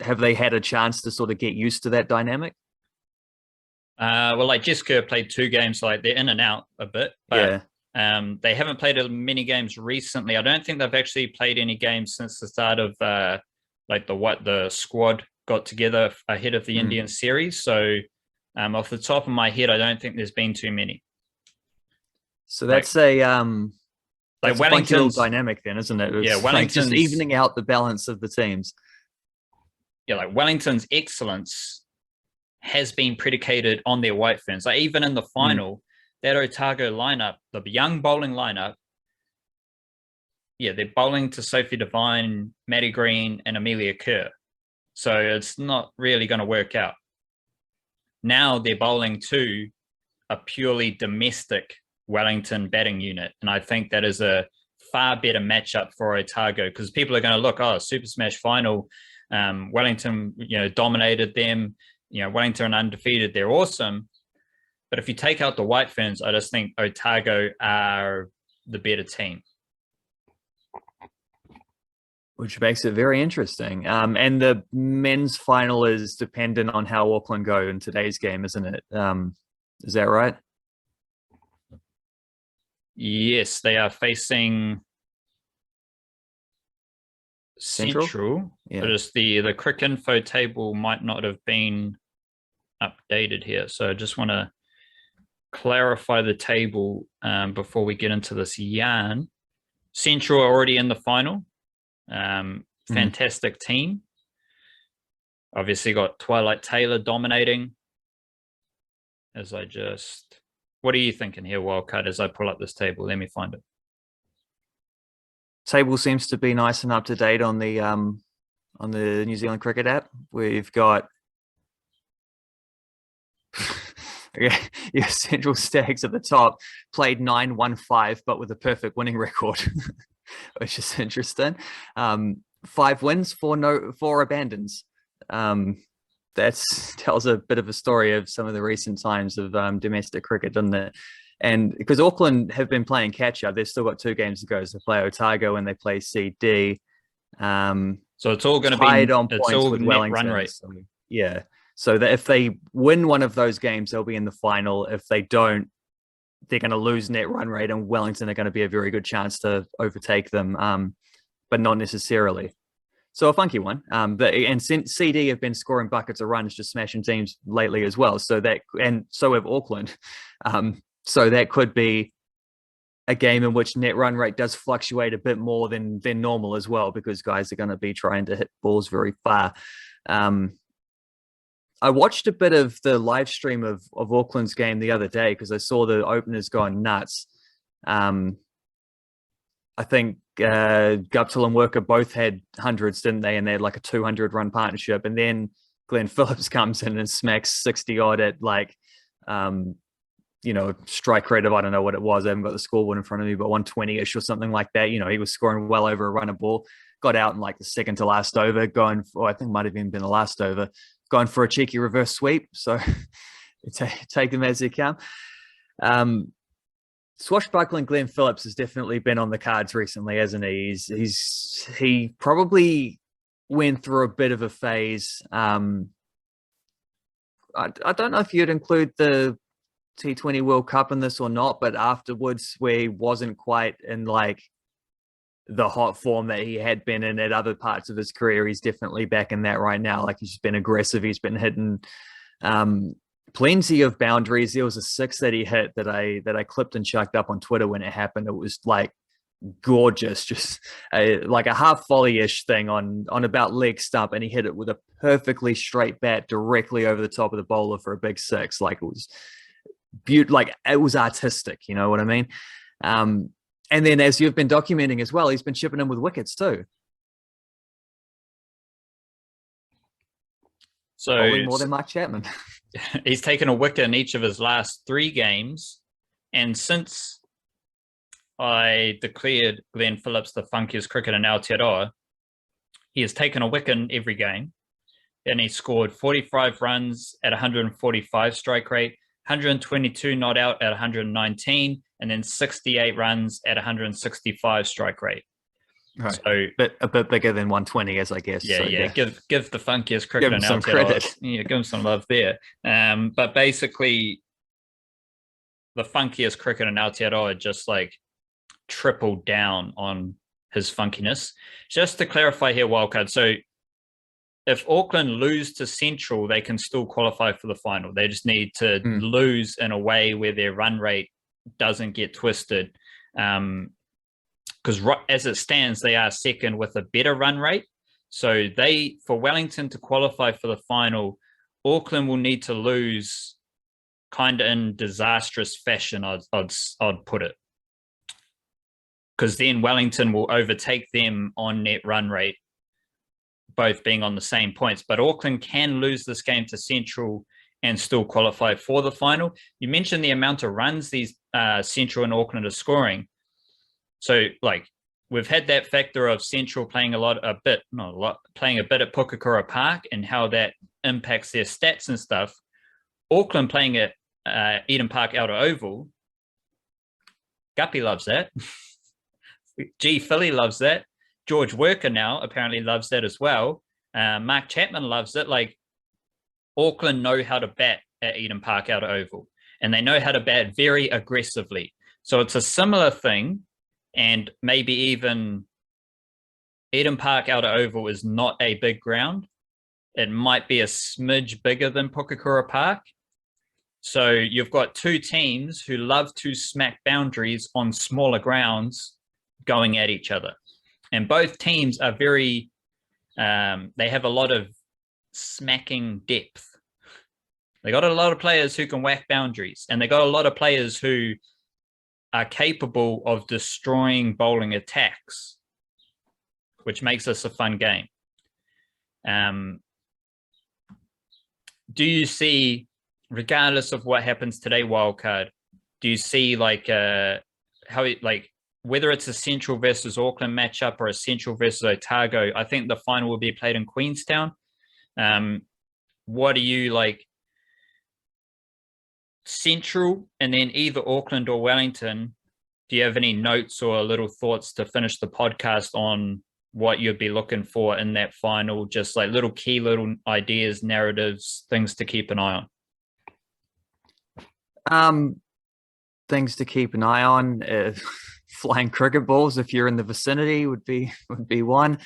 have they had a chance to sort of get used to that dynamic? Well, like Jess Kerr played 2 games, like they're in and out a bit, but they haven't played many games recently. I don't think they've actually played any games since the start of the squad got together ahead of the Indian series. So off the top of my head, I don't think there's been too many. So that's that's a funky little dynamic then, isn't it? It's Wellington's just evening out the balance of the teams. Yeah, like Wellington's excellence has been predicated on their white ferns. Like even in the final, that Otago lineup, the young bowling lineup, they're bowling to Southee Devine, Maddie Green, and Amelia Kerr. So it's not really going to work out. Now they're bowling to a purely domestic Wellington batting unit. And I think that is a far better matchup for Otago because people are going to look, Super Smash final, Wellington, dominated them. Wellington undefeated, they're awesome. But if you take out the white ferns, I just think Otago are the better team. Which makes it very interesting. And the men's final is dependent on how Auckland go in today's game, isn't it? Is that right? Yes, they are facing Central. Yeah. Just the Crick Info table might not have been updated here. So I just want to clarify the table before we get into this yarn. Central are already in the final. Fantastic team. Obviously got Twilight Taylor dominating. What are you thinking here, Wildcard, as I pull up this table? Let me find it. Table seems to be nice and up to date on the New Zealand Cricket app. We've got Your Central Stags at the top played 9-1-5, but with a perfect winning record, which is interesting. 5 wins, 4 abandons. That tells a bit of a story of some of the recent times of domestic cricket, doesn't it? And because Auckland have been playing catch up, they've still got 2 games to go. So they play Otago and they play CD. So it's all going to be tied on points with net Wellington. run rate. So, yeah. So that if they win one of those games, they'll be in the final. If they don't, they're going to lose net run rate, and Wellington are going to be a very good chance to overtake them, but not necessarily. So a funky one. And CD have been scoring buckets of runs, just smashing teams lately as well. So so have Auckland. So that could be a game in which net run rate does fluctuate a bit more than normal as well, because guys are going to be trying to hit balls very far. I watched a bit of the live stream of Auckland's game the other day because I saw the openers going nuts. I think Guptill and Worker both had hundreds, didn't they? And they had like a 200-run partnership. And then Glenn Phillips comes in and smacks 60-odd at strike rate of, I don't know what it was. I haven't got the scoreboard in front of me, but 120-ish or something like that. You know, he was scoring well over a run of ball. Got out in like the second to last over, I think it might have even been the last over, going for a cheeky reverse sweep. So take them as they come. Swashbuckling Glenn Phillips has definitely been on the cards recently, hasn't he? He probably went through a bit of a phase. I don't know if you'd include the T20 World Cup in this or not, but afterwards, where he wasn't quite in like the hot form that he had been in at other parts of his career, he's definitely back in that right now. Like, he's been aggressive, he's been hitting plenty of boundaries. There was a 6 that he hit that I clipped and chucked up on Twitter when it happened. It was like gorgeous, just like a half volley-ish thing on about leg stump, and he hit it with a perfectly straight bat directly over the top of the bowler for a big 6. Like, it was beautiful, like it was artistic, you know what I mean? And then, as you've been documenting as well, he's been chipping in with wickets too. So bowling more than Mark Chapman. He's taken a wicket in each of his last 3 games. And since I declared Glenn Phillips the funkiest cricketer in Aotearoa, he has taken a wicket in every game. And he scored 45 runs at 145 strike rate, 122 not out at 119, and then 68 runs at 165 strike rate. Right. So a bit bigger than 120, as I guess. Yeah, so, yeah. Give the funkiest cricketer in some Aotearoa. credit. Yeah, give him some love there. But basically, the funkiest cricketer in Aotearoa just like tripled down on his funkiness. Just to clarify here, wildcard. So if Auckland lose to Central, they can still qualify for the final. They just need to lose in a way where their run rate doesn't get twisted. Because as it stands, they are second with a better run rate. So for Wellington to qualify for the final, Auckland will need to lose kind of in disastrous fashion, I'd put it. Because then Wellington will overtake them on net run rate, both being on the same points. But Auckland can lose this game to Central and still qualify for the final. You mentioned the amount of runs these Central and Auckland are scoring. So, like, we've had that factor of Central playing playing a bit at Pukakura Park and how that impacts their stats and stuff. Auckland playing at Eden Park Outer Oval, Guppy loves that. G. Philly loves that. George Worker now apparently loves that as well. Mark Chapman loves it. Like, Auckland know how to bat at Eden Park Outer Oval, and they know how to bat very aggressively. So it's a similar thing. And maybe even Eden Park Outer Oval is not a big ground. It might be a smidge bigger than Pukakura Park. So you've got 2 teams who love to smack boundaries on smaller grounds going at each other. And both teams are very, they have a lot of smacking depth. They got a lot of players who can whack boundaries, and they got a lot of players who are capable of destroying bowling attacks, which makes this a fun game. Do you see regardless of what happens today, wildcard, do you see like whether it's a Central versus Auckland matchup or a Central versus Otago? I think the final will be played in Queenstown. What do you like? Central, and then either Auckland or Wellington. Do you have any notes or little thoughts to finish the podcast on what you'd be looking for in that final? Just like little ideas, narratives, things to keep an eye on. Things to keep an eye on. Flying cricket balls, if you're in the vicinity, would be one.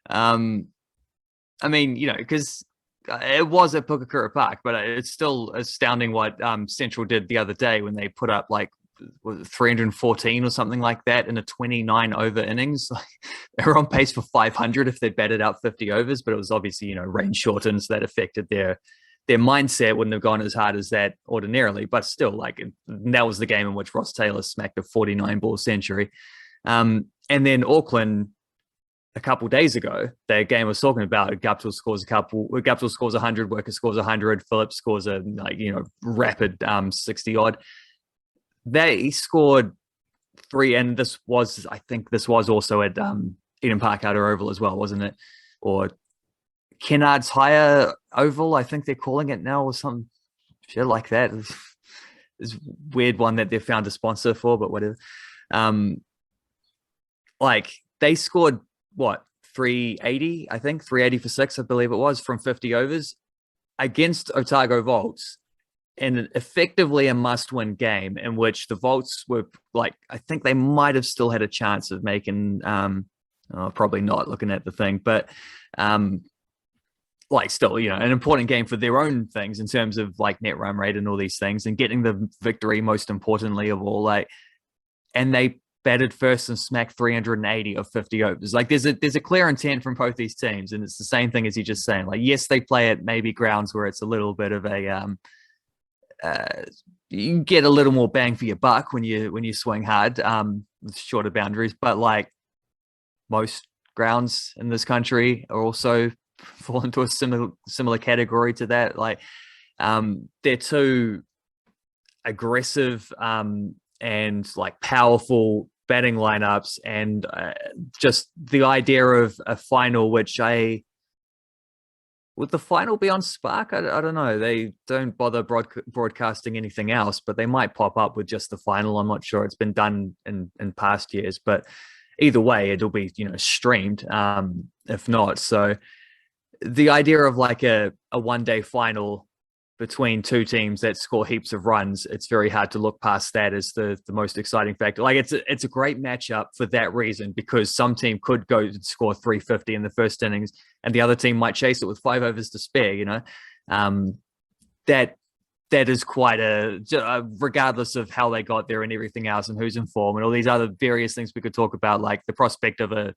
I mean, because it was at Pukakura Park, but it's still astounding what Central did the other day when they put up like 314 or something like that in a 29 over innings. Like, they were on pace for 500 if they batted out 50 overs, but it was obviously, rain shortened, so that affected their mindset. Wouldn't have gone as hard as that ordinarily, but still, like, that was the game in which Ross Taylor smacked a 49 ball century. And then Auckland, a couple days ago, the game I was talking about, Guptill scores 100, Worker scores 100, Phillips scores a rapid 60 odd. They scored 3, and I think this was also at Eden Park Aotearoa Oval as well, wasn't it? Or Kennard's Higher Oval, I think they're calling it now, or some shit like that. It's weird one that they've found a sponsor for, but whatever. Like, they scored, 380, I think, 380 for 6, I believe it was, from 50 overs against Otago Volts, and effectively a must-win game in which the Volts were, like, I think they might have still had a chance of making, probably not looking at the thing, but like, still, an important game for their own things in terms of like net run rate and all these things, and getting the victory most importantly of all. Like, and they batted first and smacked 380 of 50 overs. Like, there's a clear intent from both these teams, and it's the same thing as you're just saying. Like, yes, they play at maybe grounds where it's a little bit of a you can get a little more bang for your buck when you swing hard with shorter boundaries, but like most grounds in this country are also fall into a similar category to that. Like, they're too aggressive and like powerful batting lineups, and just the idea of a final, which would the final be on Spark? I don't know. They don't bother broadcasting anything else, but they might pop up with just the final. I'm not sure. It's been done in past years, but either way, it'll be streamed. If not, so the idea of like a one-day final between two teams that score heaps of runs, it's very hard to look past that as the most exciting factor. Like, it's a great matchup for that reason, because some team could go and score 350 in the first innings and the other team might chase it with 5 overs to spare, that is quite regardless of how they got there and everything else and who's in form and all these other various things we could talk about, like the prospect of a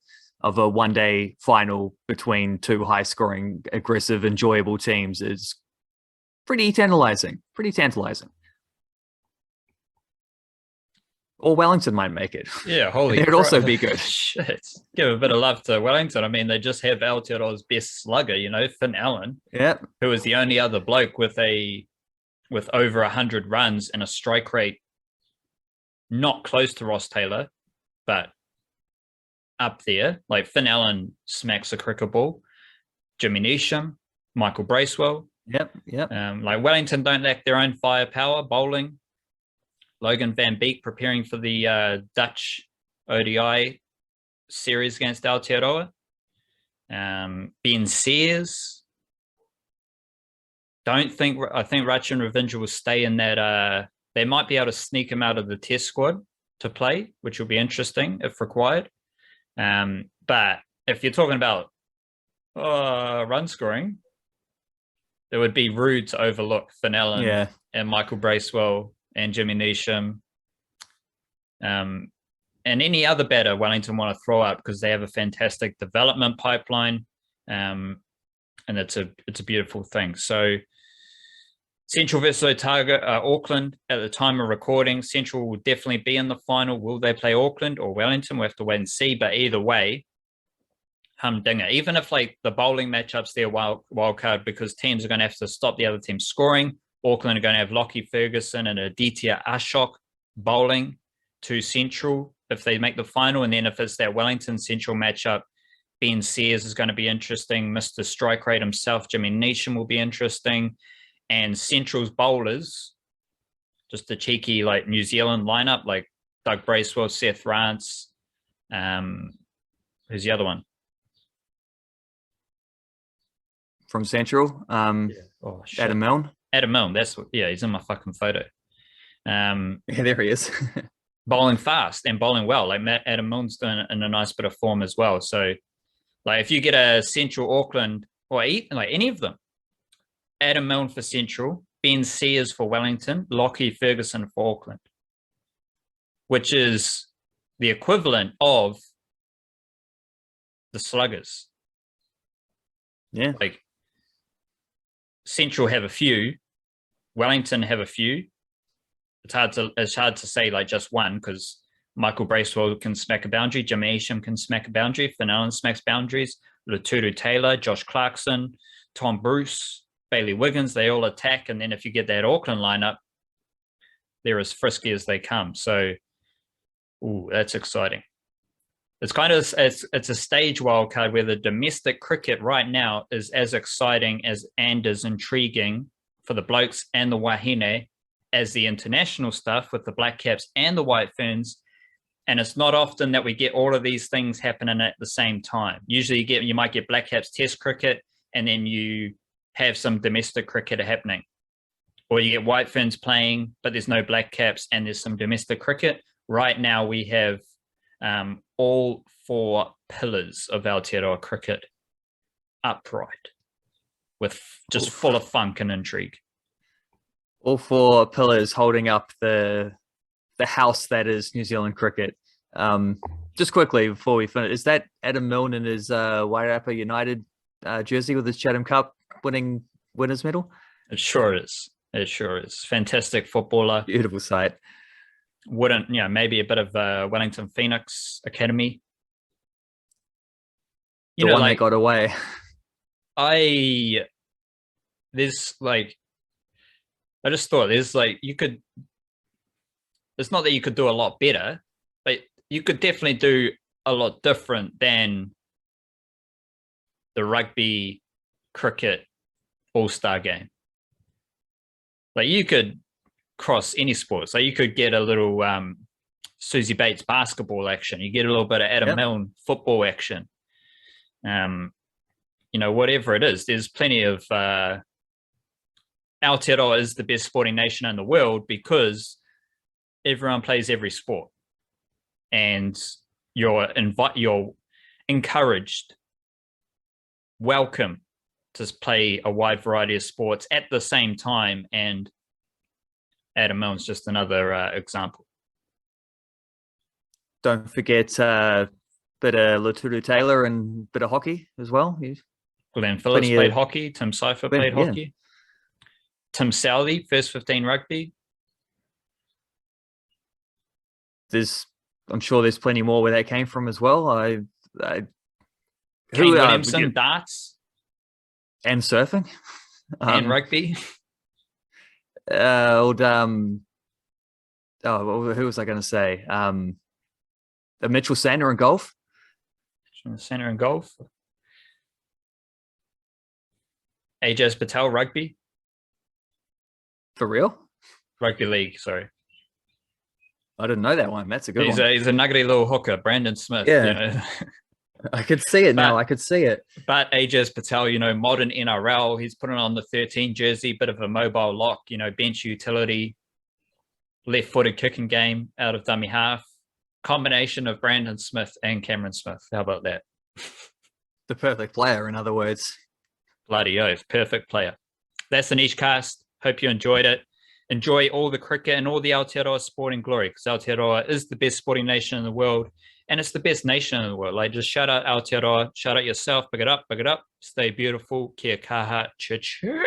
one-day final between two high-scoring, aggressive, enjoyable teams is pretty tantalizing. Or Wellington might make it. Yeah, holy It'd also be good. Shit. Give a bit of love to Wellington. I mean, they just have Aotearoa's best slugger, Finn Allen. Yep. Who was the only other bloke with over 100 runs and a strike rate not close to Ross Taylor, but up there. Like, Finn Allen smacks a cricket ball. Jimmy Neesham, Michael Bracewell. Yep. Like, Wellington don't lack their own firepower bowling. Logan Van Beek preparing for the Dutch ODI series against Aotearoa. Ben Sears. I think Rachin Ravindra will stay in that. They might be able to sneak him out of the test squad to play, which will be interesting if required. But if you're talking about run scoring, it would be rude to overlook Finn Allen and Michael Bracewell and Jimmy Neesham, and any other batter Wellington want to throw up, because they have a fantastic development pipeline, and it's a beautiful thing. So Central versus Otago, Auckland, at the time of recording, Central will definitely be in the final. Will they play Auckland or Wellington? We'll have to wait and see. But either way, humdinger. Even if like the bowling matchups, they're wild card, because teams are going to have to stop the other team scoring Auckland are going to have Lockie Ferguson and Aditya Ashok bowling to Central if they make the final. And then if it's that Wellington Central matchup, Ben Sears is going to be interesting. Mr. Strike Rate himself, Jimmy Neesham, will be interesting. And Central's bowlers, just a cheeky like New Zealand lineup, like Doug Bracewell, Seth Rance. Who's the other one? From Central, Adam Milne. Adam Milne, he's in my fucking photo. Yeah, there he is. Bowling fast and bowling well. Like Adam Milne's doing in a nice bit of form as well. So, like if you get a Central Auckland or like any of them, Adam Milne for Central, Ben Sears for Wellington, Lockie Ferguson for Auckland, which is the equivalent of the Sluggers. Yeah, like Central have a few, Wellington have a few. It's hard to say like just one, because Michael Bracewell can smack a boundary, Jimmy Neesham can smack a boundary, Finn Allen smacks boundaries, Laturu Taylor, Josh Clarkson, Tom Bruce, Bailey Wiggins, they all attack. And then if you get that Auckland lineup, they're as frisky as they come. So, that's exciting. It's kind of it's a stage wild card where the domestic cricket right now is as exciting and as intriguing for the blokes and the wahine as the international stuff with the Blackcaps and the White Ferns. And it's not often that we get all of these things happening at the same time. Usually you might get Blackcaps test cricket and then you have some domestic cricket happening. Or you get White Ferns playing, but there's no Blackcaps and there's some domestic cricket. Right now we have all four pillars of Aotearoa cricket upright, with just full of funk and intrigue. All four pillars holding up the house that is New Zealand cricket. Just quickly before we finish, is that Adam Milne in his Wairarapa United jersey with his Chatham Cup winners medal? It sure is. It sure is. Fantastic footballer. Beautiful sight. Maybe a bit of Wellington Phoenix Academy. The one that got away. I just thought it's not that you could do a lot better, but you could definitely do a lot different than the rugby cricket all-star game. Like you could cross any sport. So you could get a little Susie Bates basketball action. You get a little bit of Adam Milne football action. Whatever it is, there's plenty of Aotearoa is the best sporting nation in the world because everyone plays every sport, and you're encouraged, welcome to play a wide variety of sports at the same time. And Adam Milne's just another example. Don't forget bit of Laturu Taylor and bit of hockey as well. Glenn Phillips played hockey. Tim Seifer played hockey. Tim Southee, first 15 rugby. I'm sure there's plenty more where that came from as well. Kane Williamson, darts. And surfing. And rugby. Who was I going to say? Mitchell Sander in golf. Center in golf. Ajaz Patel, rugby. For real? Rugby league, sorry. I didn't know that one. That's a good one. He's a nuggety little hooker, Brandon Smith. Yeah. I could see it now. I could see it. But Ajaz Patel, modern NRL, he's putting on the 13 jersey, bit of a mobile lock, bench utility, left-footed kicking game out of dummy half. Combination of Brandon Smith and Cameron Smith. How about that? The perfect player, in other words. Bloody oath, perfect player. That's the Niche Cast. Hope you enjoyed it. Enjoy all the cricket and all the Aotearoa sporting glory, because Aotearoa is the best sporting nation in the world, and it's the best nation in the world. Like, just shout out Aotearoa, shout out yourself, pick it up, stay beautiful, kia kaha, cha-cha.